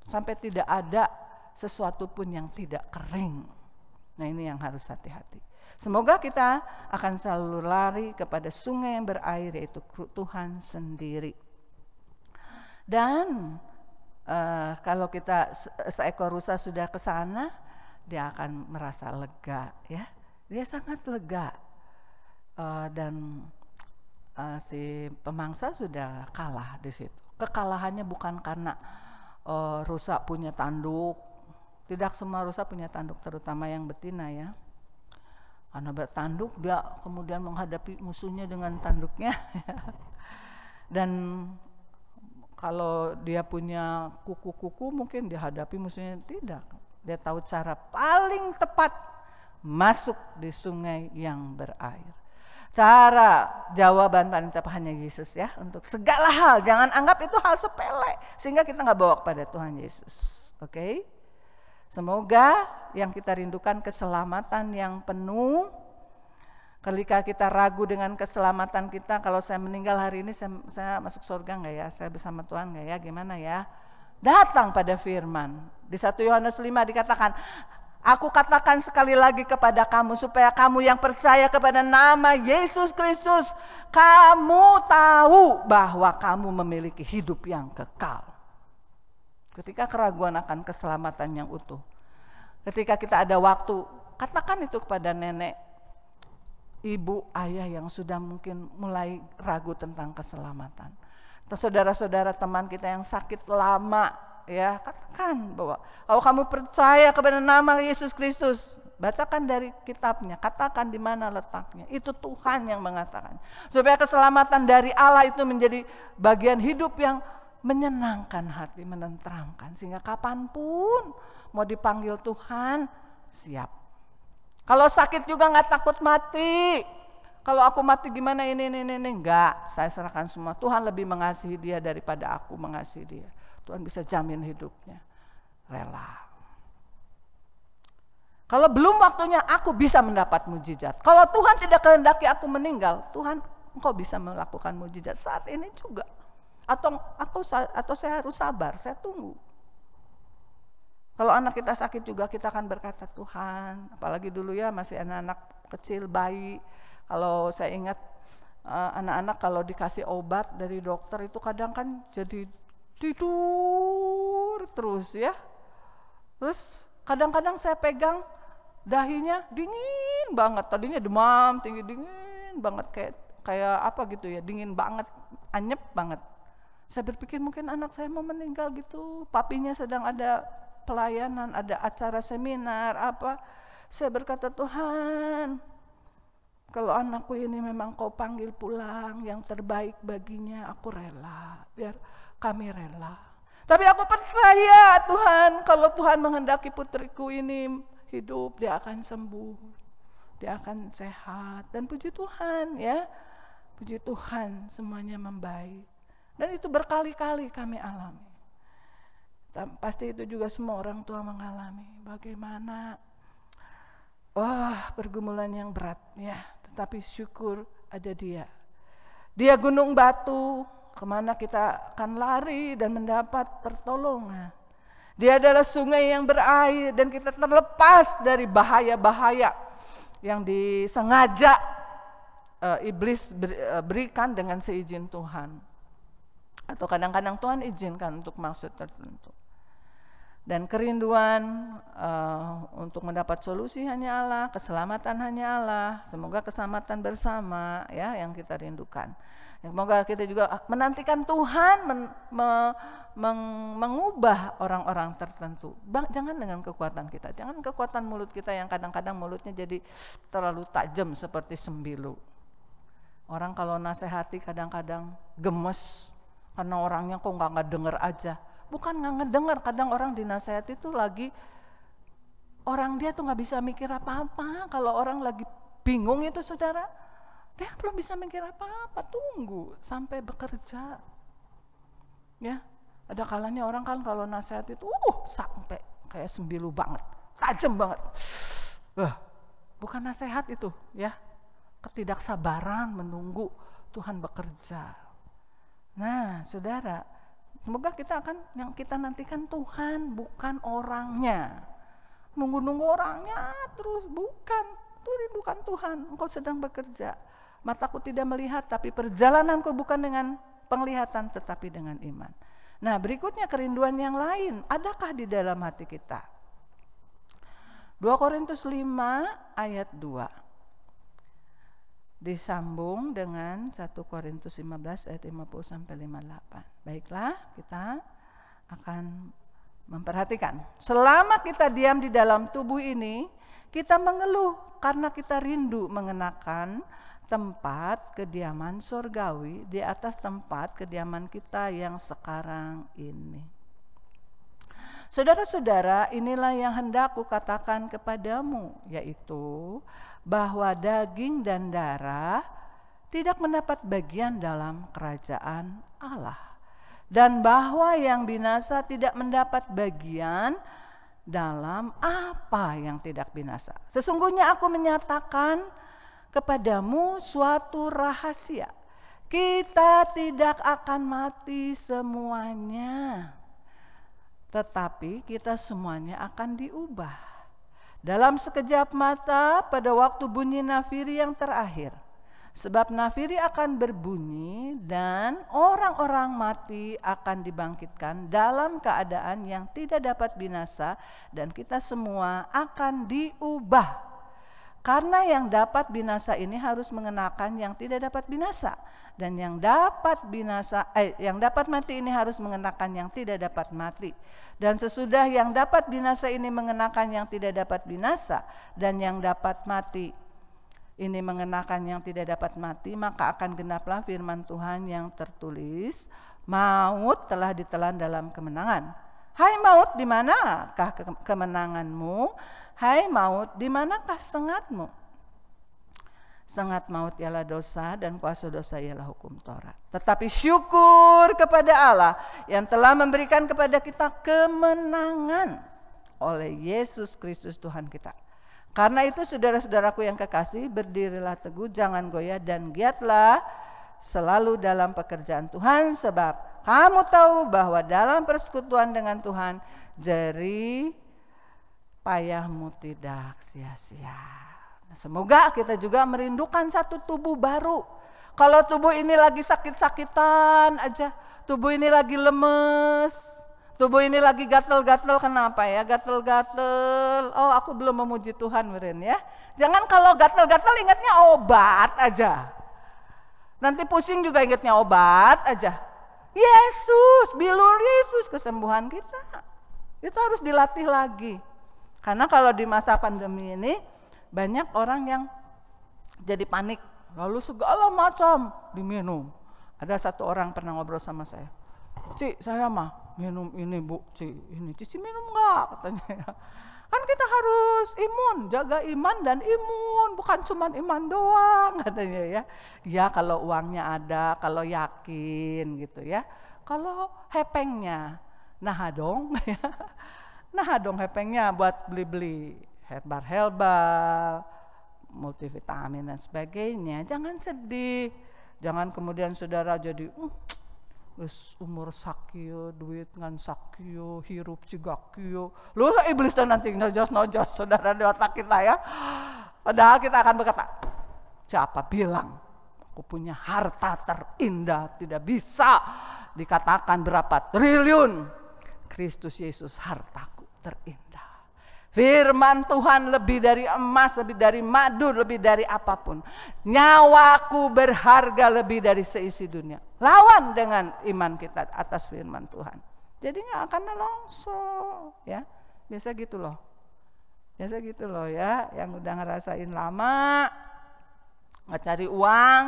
Sampai tidak ada sesuatu pun yang tidak kering. Nah, ini yang harus hati-hati. Semoga kita akan selalu lari kepada sungai yang berair, yaitu Tuhan sendiri. Dan kalau kita seekor rusa sudah ke sana, dia akan merasa lega, ya. Dia sangat lega. Dan si pemangsa sudah kalah di situ. Kekalahannya bukan karena rusa punya tanduk. Tidak semua rusa punya tanduk, terutama yang betina, ya. Karena bertanduk, dia kemudian menghadapi musuhnya dengan tanduknya. Dan kalau dia punya kuku-kuku, mungkin dihadapi musuhnya tidak. Dia tahu cara paling tepat masuk di sungai yang berair. Cara jawaban paling tepat hanya Yesus, ya, untuk segala hal. Jangan anggap itu hal sepele sehingga kita nggak bawa kepada Tuhan Yesus. Oke? Semoga yang kita rindukan keselamatan yang penuh. Ketika kita ragu dengan keselamatan kita, kalau saya meninggal hari ini, saya masuk surga nggak ya? Saya bersama Tuhan nggak ya? Gimana ya? Datang pada firman. Di 1 Yohanes 5 dikatakan, aku katakan sekali lagi kepada kamu, supaya kamu yang percaya kepada nama Yesus Kristus, kamu tahu bahwa kamu memiliki hidup yang kekal. Ketika keraguan akan keselamatan yang utuh, ketika kita ada waktu, katakan itu kepada nenek, ibu, ayah yang sudah mungkin mulai ragu tentang keselamatan. Atau saudara-saudara teman kita yang sakit lama, ya, katakan bahwa kalau kamu percaya kepada nama Yesus Kristus, bacakan dari kitabnya, katakan di mana letaknya. Itu Tuhan yang mengatakan. Supaya keselamatan dari Allah itu menjadi bagian hidup yang menyenangkan hati, menenteramkan. Sehingga kapanpun mau dipanggil Tuhan, siap. Kalau sakit juga nggak takut mati. Kalau aku mati gimana ini, enggak. Saya serahkan semua. Tuhan lebih mengasihi dia daripada aku mengasihi dia. Tuhan bisa jamin hidupnya. Rela. Kalau belum waktunya, aku bisa mendapat mujizat. Kalau Tuhan tidak kehendaki aku meninggal, Tuhan, engkau bisa melakukan mujizat saat ini juga. Atau saya harus sabar, saya tunggu. Kalau anak kita sakit juga, kita akan berkata, Tuhan, apalagi dulu ya masih anak-anak kecil, bayi. Kalau saya ingat anak-anak kalau dikasih obat dari dokter itu kadang kan jadi tidur terus, ya. Terus kadang-kadang saya pegang dahinya dingin banget, tadinya demam tinggi, dingin banget kayak apa gitu ya, dingin banget, anyep banget. Saya berpikir mungkin anak saya mau meninggal gitu, papinya sedang ada pelayanan, ada acara seminar apa. Saya berkata, Tuhan, kalau anakku ini memang kau panggil pulang yang terbaik baginya, aku rela, biar kami rela. Tapi aku percaya Tuhan, kalau Tuhan menghendaki putriku ini hidup, dia akan sembuh, dia akan sehat. Dan puji Tuhan, ya, puji Tuhan, semuanya membaik. Dan itu berkali-kali kami alami. Pasti itu juga semua orang tua mengalami. Bagaimana pergumulan yang berat, ya. Tetapi syukur ada dia. Dia gunung batu, kemana kita akan lari dan mendapat pertolongan. Dia adalah sungai yang berair dan kita terlepas dari bahaya-bahaya yang disengaja iblis berikan dengan seizin Tuhan. Atau kadang-kadang Tuhan izinkan untuk maksud tertentu. Dan kerinduan untuk mendapat solusi hanya Allah, keselamatan hanya Allah. Semoga keselamatan bersama, ya, yang kita rindukan. Semoga kita juga menantikan Tuhan mengubah orang-orang tertentu. Jangan dengan kekuatan kita, jangan kekuatan mulut kita yang kadang-kadang mulutnya jadi terlalu tajam seperti sembilu. Orang kalau nasihati kadang-kadang gemes karena orangnya kok nggak ngedenger aja. Bukan nggak ngedenger, kadang orang dinasihati itu lagi orang dia tuh nggak bisa mikir apa-apa. Kalau orang lagi bingung itu saudara, dia belum bisa mikir apa-apa. Tunggu sampai bekerja. Ya, ada kalanya orang kan kalau nasihat itu sampai kayak sembilu banget, tajam banget. Bukan nasihat itu, ya. Ketidaksabaran menunggu Tuhan bekerja. Nah, saudara, semoga yang kita nantikan Tuhan, bukan orangnya. Nunggu-nunggu orangnya terus, bukan Tuhan. Engkau sedang bekerja. Mataku tidak melihat, tapi perjalananku bukan dengan penglihatan, tetapi dengan iman. Nah, berikutnya kerinduan yang lain, adakah di dalam hati kita? 2 Korintus 5 ayat 2. Disambung dengan 1 Korintus 15 ayat 50 sampai 58. Baiklah, kita akan memperhatikan. Selama kita diam di dalam tubuh ini, kita mengeluh karena kita rindu mengenakan tempat kediaman surgawi di atas tempat kediaman kita yang sekarang ini. Saudara-saudara, inilah yang hendak kukatakan kepadamu, yaitu bahwa daging dan darah tidak mendapat bagian dalam kerajaan Allah, dan bahwa yang binasa tidak mendapat bagian dalam apa yang tidak binasa. Sesungguhnya aku menyatakan kepadamu suatu rahasia, kita tidak akan mati semuanya, tetapi kita semuanya akan diubah dalam sekejap mata pada waktu bunyi nafiri yang terakhir. Sebab nafiri akan berbunyi dan orang-orang mati akan dibangkitkan dalam keadaan yang tidak dapat binasa, dan kita semua akan diubah. Karena yang dapat binasa ini harus mengenakan yang tidak dapat binasa, dan yang dapat mati ini harus mengenakan yang tidak dapat mati. Dan sesudah yang dapat binasa ini mengenakan yang tidak dapat binasa, dan yang dapat mati ini mengenakan yang tidak dapat mati, maka akan genaplah firman Tuhan yang tertulis, maut telah ditelan dalam kemenangan. Hai maut, di manakah kemenanganmu? Hai maut, di manakah sengatmu? Sengat maut ialah dosa, dan kuasa dosa ialah hukum Taurat. Tetapi syukur kepada Allah yang telah memberikan kepada kita kemenangan oleh Yesus Kristus Tuhan kita. Karena itu saudara-saudaraku yang kekasih, berdirilah teguh, jangan goyah, dan giatlah selalu dalam pekerjaan Tuhan, sebab kamu tahu bahwa dalam persekutuan dengan Tuhan jerih payahmu tidak sia-sia. Semoga kita juga merindukan satu tubuh baru. Kalau tubuh ini lagi sakit-sakitan aja, tubuh ini lagi lemes, tubuh ini lagi gatel-gatel, kenapa ya gatel-gatel? Oh, aku belum memuji Tuhan, Wirin ya. Jangan kalau gatel-gatel ingatnya obat aja. Nanti pusing juga ingatnya obat aja. Yesus, bilur Yesus kesembuhan kita. Itu harus dilatih lagi. Karena kalau di masa pandemi ini banyak orang yang jadi panik, lalu segala macam diminum. Ada satu orang pernah ngobrol sama saya, Ci, saya mah minum ini Bu, Ci, ini Cici minum enggak? Katanya ya. Kan kita harus imun, jaga iman dan imun, bukan cuma iman doang katanya ya. Ya kalau uangnya ada, kalau yakin gitu ya. Kalau hepengnya, nah dong ya. Nah dong hepengnya buat beli-beli herbal, multivitamin dan sebagainya. Jangan sedih, jangan kemudian saudara jadi umur sakio, duit ngan sakio, hirup cigakio. Lu iblis dan nanti nojos saudara di otak kita ya. Padahal kita akan berkata, siapa bilang aku punya harta terindah, tidak bisa dikatakan berapa triliun. Kristus Yesus hartaku terindah. Firman Tuhan lebih dari emas, lebih dari madu, lebih dari apapun. Nyawaku berharga lebih dari seisi dunia. Lawan dengan iman kita atas firman Tuhan. Jadi gak akan nelongso ya. Biasa gitu loh. Biasa gitu loh ya. Yang udah ngerasain lama, gak cari uang,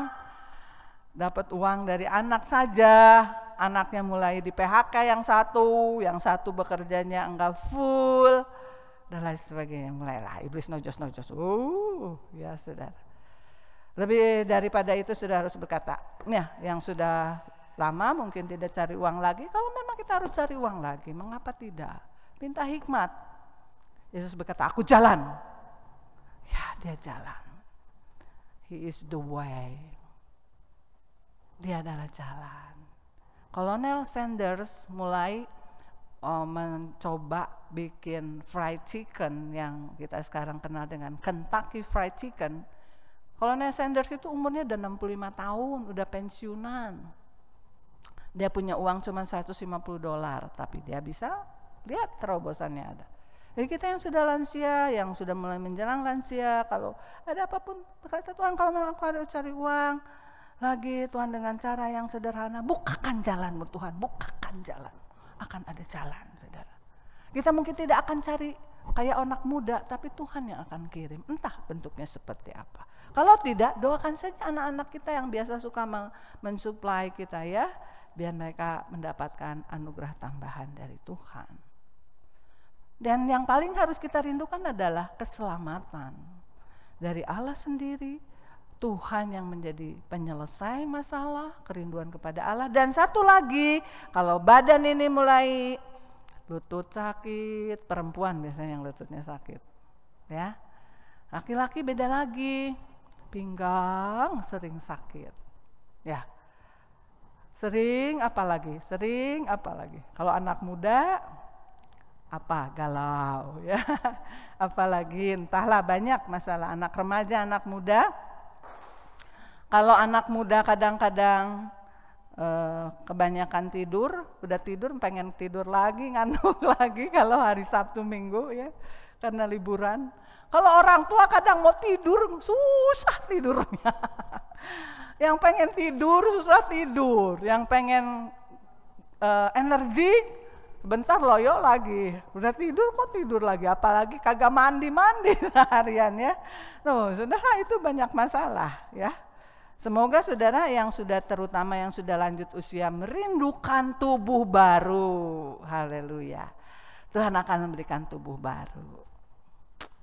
dapat uang dari anak saja, anaknya mulai di PHK yang satu bekerjanya enggak full, dan lain sebagainya. Mulailah iblis nojos-nojos. Ya saudara. Lebih daripada itu sudah harus berkata, ya yang sudah lama mungkin tidak cari uang lagi, kalau memang kita harus cari uang lagi, mengapa tidak? Minta hikmat. Yesus berkata, aku jalan. Ya, dia jalan. He is the way. Dia adalah jalan. Kolonel Sanders mulai mencoba bikin fried chicken yang kita sekarang kenal dengan Kentucky Fried Chicken. Kolonel Sanders itu umurnya udah 65 tahun, udah pensiunan. Dia punya uang cuma $150, tapi dia bisa lihat terobosannya ada. Jadi kita yang sudah lansia, yang sudah mulai menjelang lansia, kalau ada apapun, berkata Tuhan, kalau memang aku harus cari uang lagi, Tuhan dengan cara yang sederhana, bukakan jalanmu Tuhan, bukakan jalan, akan ada jalan, saudara. Kita mungkin tidak akan cari kayak anak muda, tapi Tuhan yang akan kirim, entah bentuknya seperti apa. Kalau tidak, doakan saja anak-anak kita yang biasa suka mensuplai kita ya, biar mereka mendapatkan anugerah tambahan dari Tuhan. Dan yang paling harus kita rindukan adalah keselamatan dari Allah sendiri, Tuhan yang menjadi penyelesai masalah, kerinduan kepada Allah. Dan satu lagi, kalau badan ini mulai lutut sakit, perempuan biasanya yang lututnya sakit, ya. Laki-laki beda lagi, pinggang sering sakit, ya. Sering apalagi. Kalau anak muda galau ya. Apalagi entahlah banyak masalah anak remaja, anak muda. Kalau anak muda kadang-kadang kebanyakan tidur, udah tidur pengen tidur lagi, ngantuk lagi kalau hari Sabtu Minggu ya, karena liburan. Kalau orang tua kadang mau tidur, susah tidurnya. Yang pengen tidur, susah tidur. Yang pengen energi, bentar loyo lagi, udah tidur kok tidur lagi, apalagi kagak mandi harian ya. Saudara, itu banyak masalah ya. Semoga saudara yang sudah, terutama yang sudah lanjut usia, merindukan tubuh baru. Haleluya. Tuhan akan memberikan tubuh baru.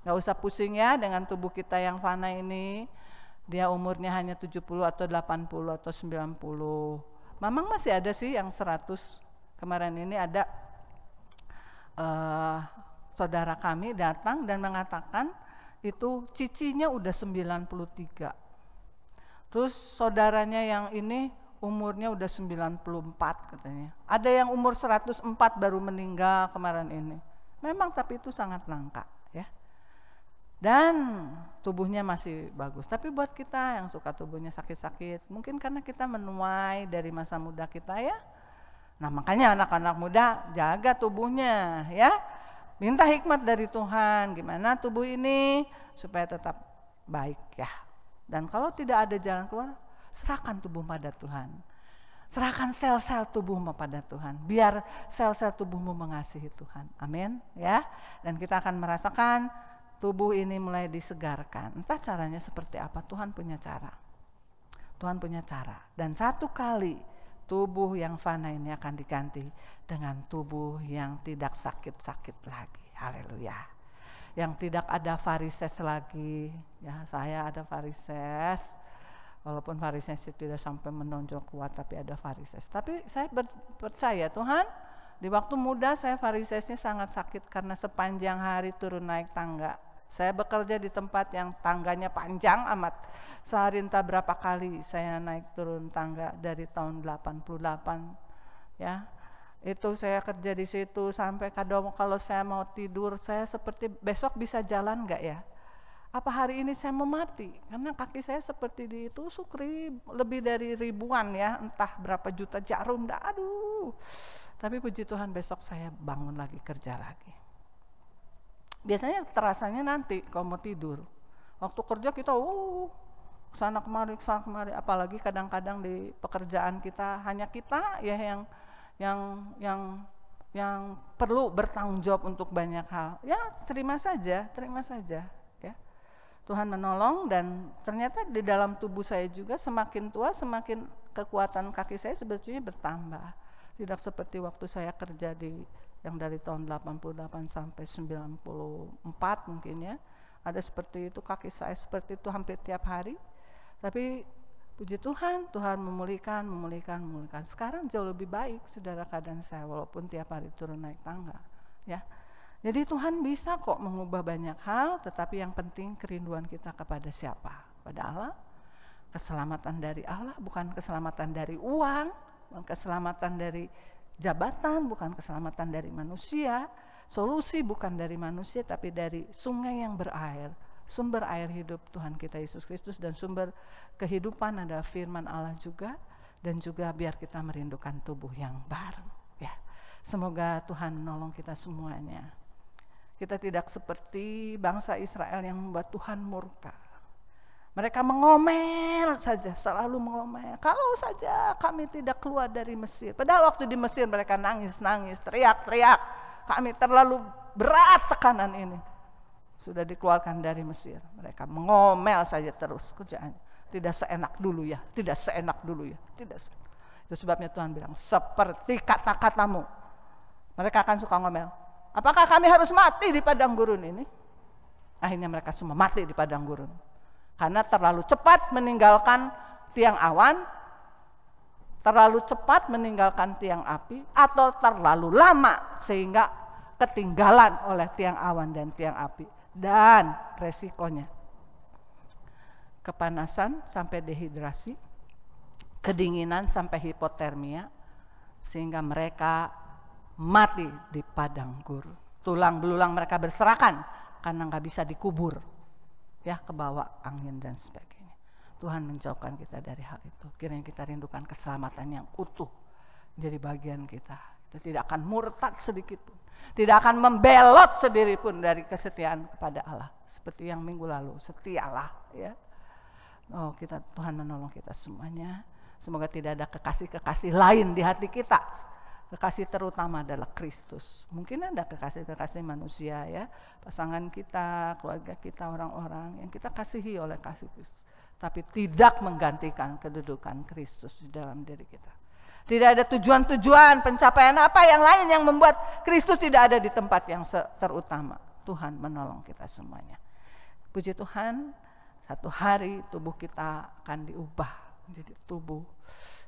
Gak usah pusing ya dengan tubuh kita yang fana ini. Dia umurnya hanya 70 atau 80 atau 90. Memang masih ada sih yang 100. Kemarin ini ada saudara kami datang dan mengatakan itu cicinya udah 93. Terus saudaranya yang ini umurnya udah 94 katanya. Ada yang umur 104 baru meninggal kemarin ini. Memang tapi itu sangat langka ya. Dan tubuhnya masih bagus. Tapi buat kita yang suka tubuhnya sakit-sakit, mungkin karena kita menuai dari masa muda kita ya. Nah makanya anak-anak muda jaga tubuhnya ya. Minta hikmat dari Tuhan, gimana tubuh ini supaya tetap baik ya. Dan kalau tidak ada jalan keluar, serahkan tubuh pada Tuhan. Serahkan sel-sel tubuhmu pada Tuhan, biar sel-sel tubuhmu mengasihi Tuhan. Amin ya. Dan kita akan merasakan tubuh ini mulai disegarkan. Entah caranya seperti apa, Tuhan punya cara. Tuhan punya cara. Dan satu kali tubuh yang fana ini akan diganti dengan tubuh yang tidak sakit-sakit lagi. Haleluya. Yang tidak ada varises lagi. Ya, saya ada varises. Walaupun varises itu tidak sampai menonjol kuat, tapi ada varises. Tapi saya percaya Tuhan, di waktu muda saya varisesnya sangat sakit karena sepanjang hari turun naik tangga. Saya bekerja di tempat yang tangganya panjang amat. Sehari entah berapa kali saya naik turun tangga dari tahun 88 ya. Itu saya kerja di situ sampai kadang kalau saya mau tidur saya seperti besok bisa jalan enggak ya? Apa hari ini saya mau mati? Karena kaki saya seperti ditusuk lebih dari ribuan ya, entah berapa juta jarum dah. Aduh. Tapi puji Tuhan besok saya bangun lagi, kerja lagi. Biasanya terasanya nanti kalau mau tidur. Waktu kerja kita kesana kemari, apalagi kadang-kadang di pekerjaan kita hanya kita ya yang perlu bertanggung jawab untuk banyak hal. Ya terima saja ya. Tuhan menolong, dan ternyata di dalam tubuh saya juga semakin tua semakin kekuatan kaki saya sebetulnya bertambah. Tidak seperti waktu saya kerja yang dari tahun 88 sampai 94 mungkin ya. Ada seperti itu, kaki saya seperti itu hampir tiap hari. Tapi puji Tuhan, Tuhan memulihkan. Sekarang jauh lebih baik, saudara, keadaan saya, walaupun tiap hari turun naik tangga. Ya, jadi Tuhan bisa kok mengubah banyak hal, tetapi yang penting kerinduan kita kepada siapa? Pada Allah. Keselamatan dari Allah, bukan keselamatan dari uang, bukan keselamatan dari jabatan, bukan keselamatan dari manusia. Solusi bukan dari manusia, tapi dari sungai yang berair. Sumber air hidup Tuhan kita Yesus Kristus, dan sumber kehidupan adalah firman Allah juga, dan juga biar kita merindukan tubuh yang baru. Ya, semoga Tuhan menolong kita semuanya. Kita tidak seperti bangsa Israel yang membuat Tuhan murka. Mereka mengomel saja, selalu mengomel. Kalau saja kami tidak keluar dari Mesir. Padahal waktu di Mesir mereka nangis, teriak-teriak. Kami terlalu berat tekanan ini. Sudah dikeluarkan dari Mesir. Mereka mengomel saja terus kerjaannya. Tidak seenak dulu ya. Itu sebabnya Tuhan bilang, seperti kata-katamu. Mereka akan suka ngomel. Apakah kami harus mati di padang gurun ini? Akhirnya mereka semua mati di padang gurun. Karena terlalu cepat meninggalkan tiang awan, terlalu cepat meninggalkan tiang api, atau terlalu lama sehingga ketinggalan oleh tiang awan dan tiang api. Dan resikonya kepanasan sampai dehidrasi, kedinginan sampai hipotermia, sehingga mereka mati di padang gurun. Tulang belulang mereka berserakan karena nggak bisa dikubur, ya, kebawa angin dan sebagainya. Tuhan menjauhkan kita dari hal itu. Kiranya kita rindukan keselamatan yang utuh jadi bagian kita. Kita tidak akan murtad sedikit pun, tidak akan membelot sendiri pun dari kesetiaan kepada Allah. Seperti yang minggu lalu, setialah, ya. Oh, Tuhan menolong kita semuanya. Semoga tidak ada kekasih-kekasih lain di hati kita. Kekasih terutama adalah Kristus. Mungkin ada kekasih-kekasih manusia, ya, pasangan kita, keluarga kita, orang-orang yang kita kasihi oleh kasih Kristus. Tapi tidak menggantikan kedudukan Kristus di dalam diri kita. Tidak ada tujuan-tujuan pencapaian apa yang lain yang membuat Kristus tidak ada di tempat yang terutama. Tuhan menolong kita semuanya. Puji Tuhan, satu hari tubuh kita akan diubah menjadi tubuh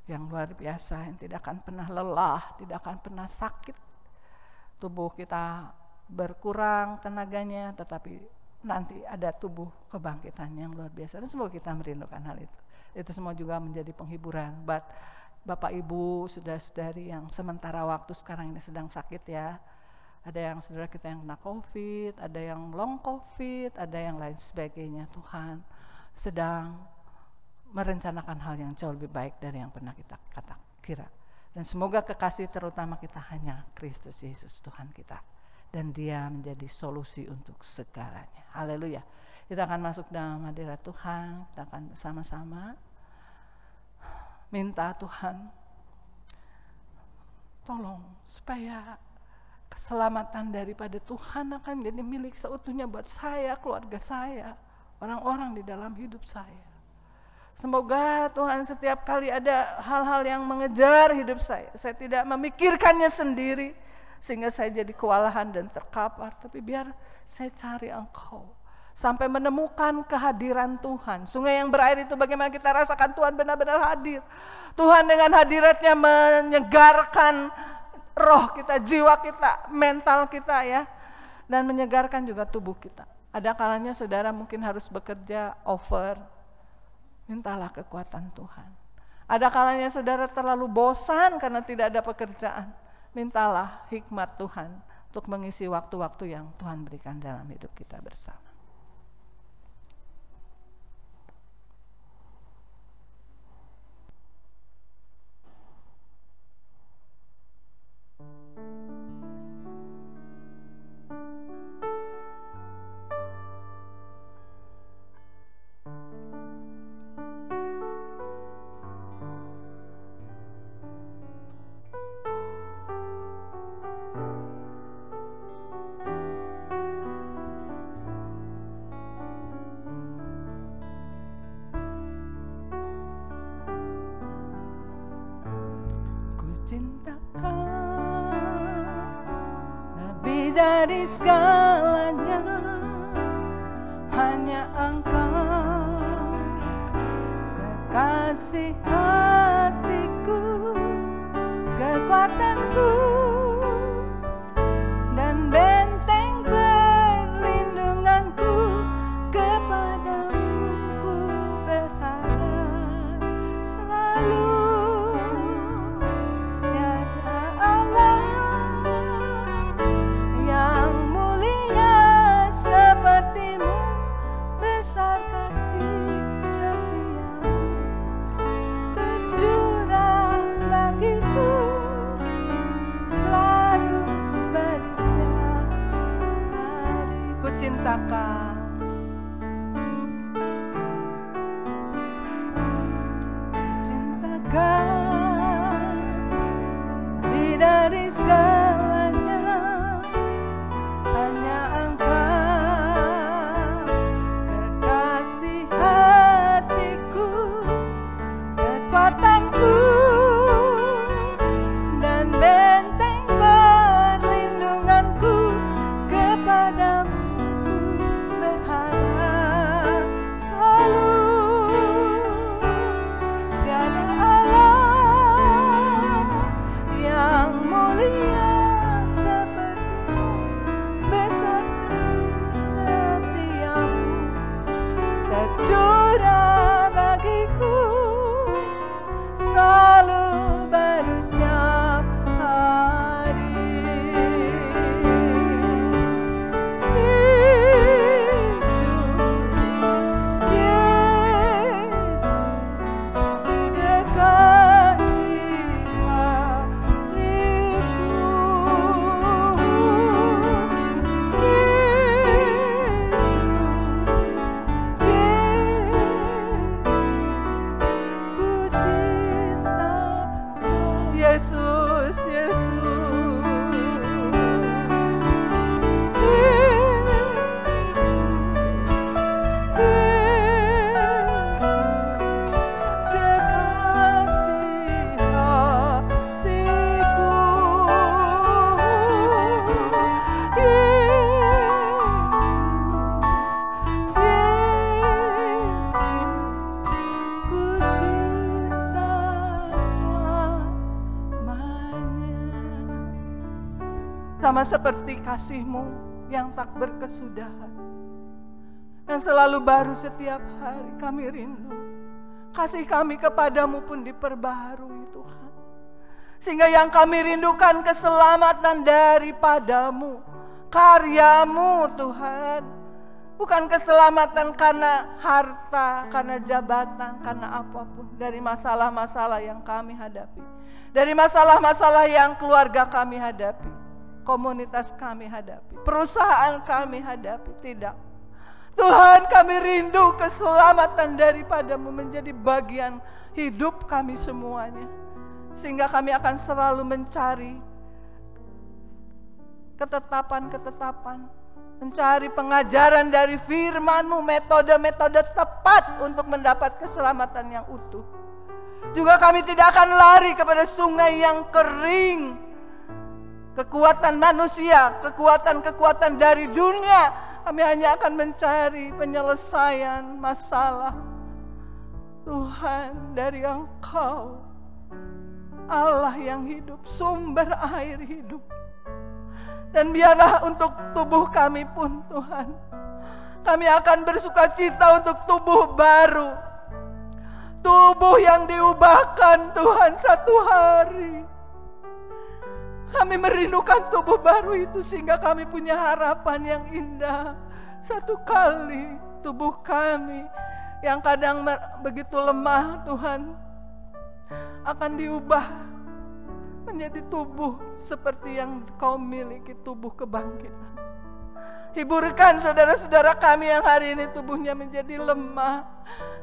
yang luar biasa, yang tidak akan pernah lelah, tidak akan pernah sakit. Tubuh kita berkurang tenaganya, tetapi nanti ada tubuh kebangkitan yang luar biasa. Dan semoga kita merindukan hal itu. Itu semua juga menjadi penghiburan buat Bapak Ibu, saudara-saudari yang sementara waktu sekarang ini sedang sakit, ya. Ada yang saudara kita yang kena COVID, ada yang long COVID, ada yang lain sebagainya. Tuhan sedang merencanakan hal yang jauh lebih baik dari yang pernah kita kira. Dan semoga kekasih terutama kita hanya Kristus Yesus Tuhan kita. Dan Dia menjadi solusi untuk segalanya. Haleluya. Kita akan masuk dalam hadirat Tuhan. Kita akan sama-sama minta Tuhan, tolong supaya keselamatan daripada Tuhan akan menjadi milik seutuhnya buat saya, keluarga saya, orang-orang di dalam hidup saya. Semoga Tuhan setiap kali ada hal-hal yang mengejar hidup saya tidak memikirkannya sendiri sehingga saya jadi kewalahan dan terkapar, tapi biar saya cari Engkau sampai menemukan kehadiran Tuhan. Sungai yang berair itu bagaimana kita rasakan Tuhan benar-benar hadir. Tuhan dengan hadiratnya menyegarkan roh kita, jiwa kita, mental kita, ya. Dan menyegarkan juga tubuh kita. Ada kalanya saudara mungkin harus bekerja over. Mintalah kekuatan Tuhan. Ada kalanya saudara terlalu bosan karena tidak ada pekerjaan. Mintalah hikmat Tuhan untuk mengisi waktu-waktu yang Tuhan berikan dalam hidup kita bersama. lebih dari segalanya, hanya Engkau kekasih hatiku, kekuatanku, dan benteng perlindunganku. Kepadamu ku berharap selalu. Tiada Allah yang mulia seperti-Mu, besar kasih setiamu, tercurah bagiku selalu bertiap hari. Ku cintakan, lebih dari segalanya, hanya Engkau kekasih hatiku, kekuatanku, dan benteng perlindunganku. Kepadamu ku berharap selalu. Tiada Allah yang mulia seperti-Mu, besar kasih setiamu, tercurah bagiku selalu baru setiap hari. Yesus, kekasih hatiku, Yesus, sama seperti kasih-Mu yang tak berkesudahan, yang selalu baru setiap hari. Kami rindu kasih kami kepadamu pun diperbaharui Tuhan, sehingga yang kami rindukan keselamatan daripadamu, karyamu Tuhan, bukan keselamatan karena harta, karena jabatan, karena apapun, dari masalah-masalah yang kami hadapi, dari masalah-masalah yang keluarga kami hadapi, komunitas kami hadapi, perusahaan kami hadapi. Tidak, Tuhan, kami rindu keselamatan daripadamu menjadi bagian hidup kami semuanya, sehingga kami akan selalu mencari ketetapan-ketetapan, mencari pengajaran dari firman-Mu, metode-metode tepat untuk mendapat keselamatan yang utuh. Juga kami tidak akan lari kepada sungai yang kering, kekuatan manusia, kekuatan-kekuatan dari dunia. Kami hanya akan mencari penyelesaian masalah, Tuhan, dari Engkau, Allah yang hidup, sumber air hidup. Dan biarlah untuk tubuh kami pun, Tuhan, kami akan bersukacita untuk tubuh baru, tubuh yang diubahkan, Tuhan, satu hari. Kami merindukan tubuh baru itu, sehingga kami punya harapan yang indah. Satu kali tubuh kami yang kadang begitu lemah, Tuhan, akan diubah menjadi tubuh seperti yang Kau miliki, tubuh kebangkitan. Hiburkan saudara-saudara kami yang hari ini tubuhnya menjadi lemah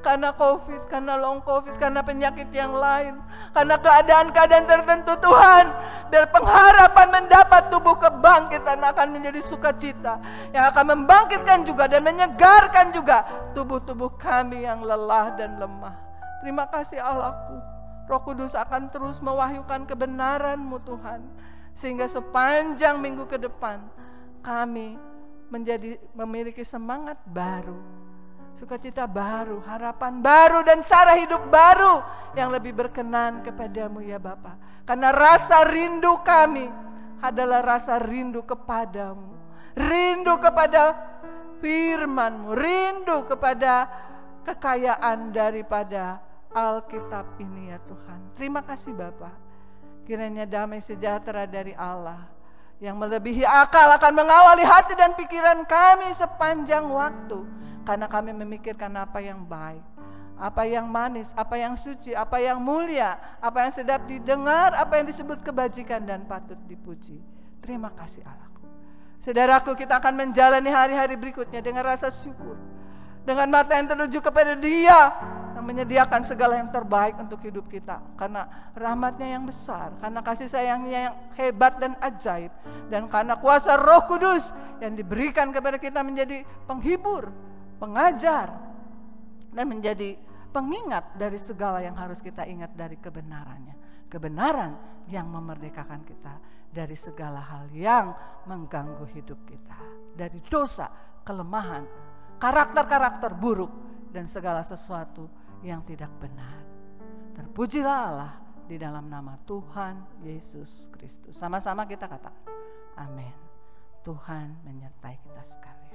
karena COVID, karena long COVID, karena penyakit yang lain, karena keadaan-keadaan tertentu, Tuhan. Biar pengharapan mendapat tubuh kebangkitan akan menjadi sukacita yang akan membangkitkan juga dan menyegarkan juga tubuh-tubuh kami yang lelah dan lemah. Terima kasih Allahku. Roh Kudus akan terus mewahyukan kebenaran-Mu, Tuhan, sehingga sepanjang minggu ke depan kami memiliki semangat baru, sukacita baru, harapan baru, dan cara hidup baru yang lebih berkenan kepadamu ya Bapa. Karena rasa rindu kami adalah rasa rindu kepadamu, rindu kepada firman-Mu, rindu kepada kekayaan daripada Alkitab ini ya Tuhan. Terima kasih Bapa. Kiranya damai sejahtera dari Allah yang melebihi akal akan mengawali hati dan pikiran kami sepanjang waktu. Karena kami memikirkan apa yang baik, apa yang manis, apa yang suci, apa yang mulia, apa yang sedap didengar, apa yang disebut kebajikan dan patut dipuji. Terima kasih Allahku. Saudaraku, kita akan menjalani hari-hari berikutnya dengan rasa syukur, dengan mata yang tertuju kepada Dia yang menyediakan segala yang terbaik untuk hidup kita. Karena rahmat-Nya yang besar, karena kasih sayang-Nya yang hebat dan ajaib, dan karena kuasa Roh Kudus yang diberikan kepada kita menjadi penghibur, pengajar, dan menjadi pengingat dari segala yang harus kita ingat dari kebenarannya. Kebenaran yang memerdekakan kita dari segala hal yang mengganggu hidup kita, dari dosa, kelemahan, karakter-karakter buruk, dan segala sesuatu yang tidak benar. Terpujilah Allah di dalam nama Tuhan Yesus Kristus. Sama-sama kita katakan amin. Tuhan menyertai kita sekalian.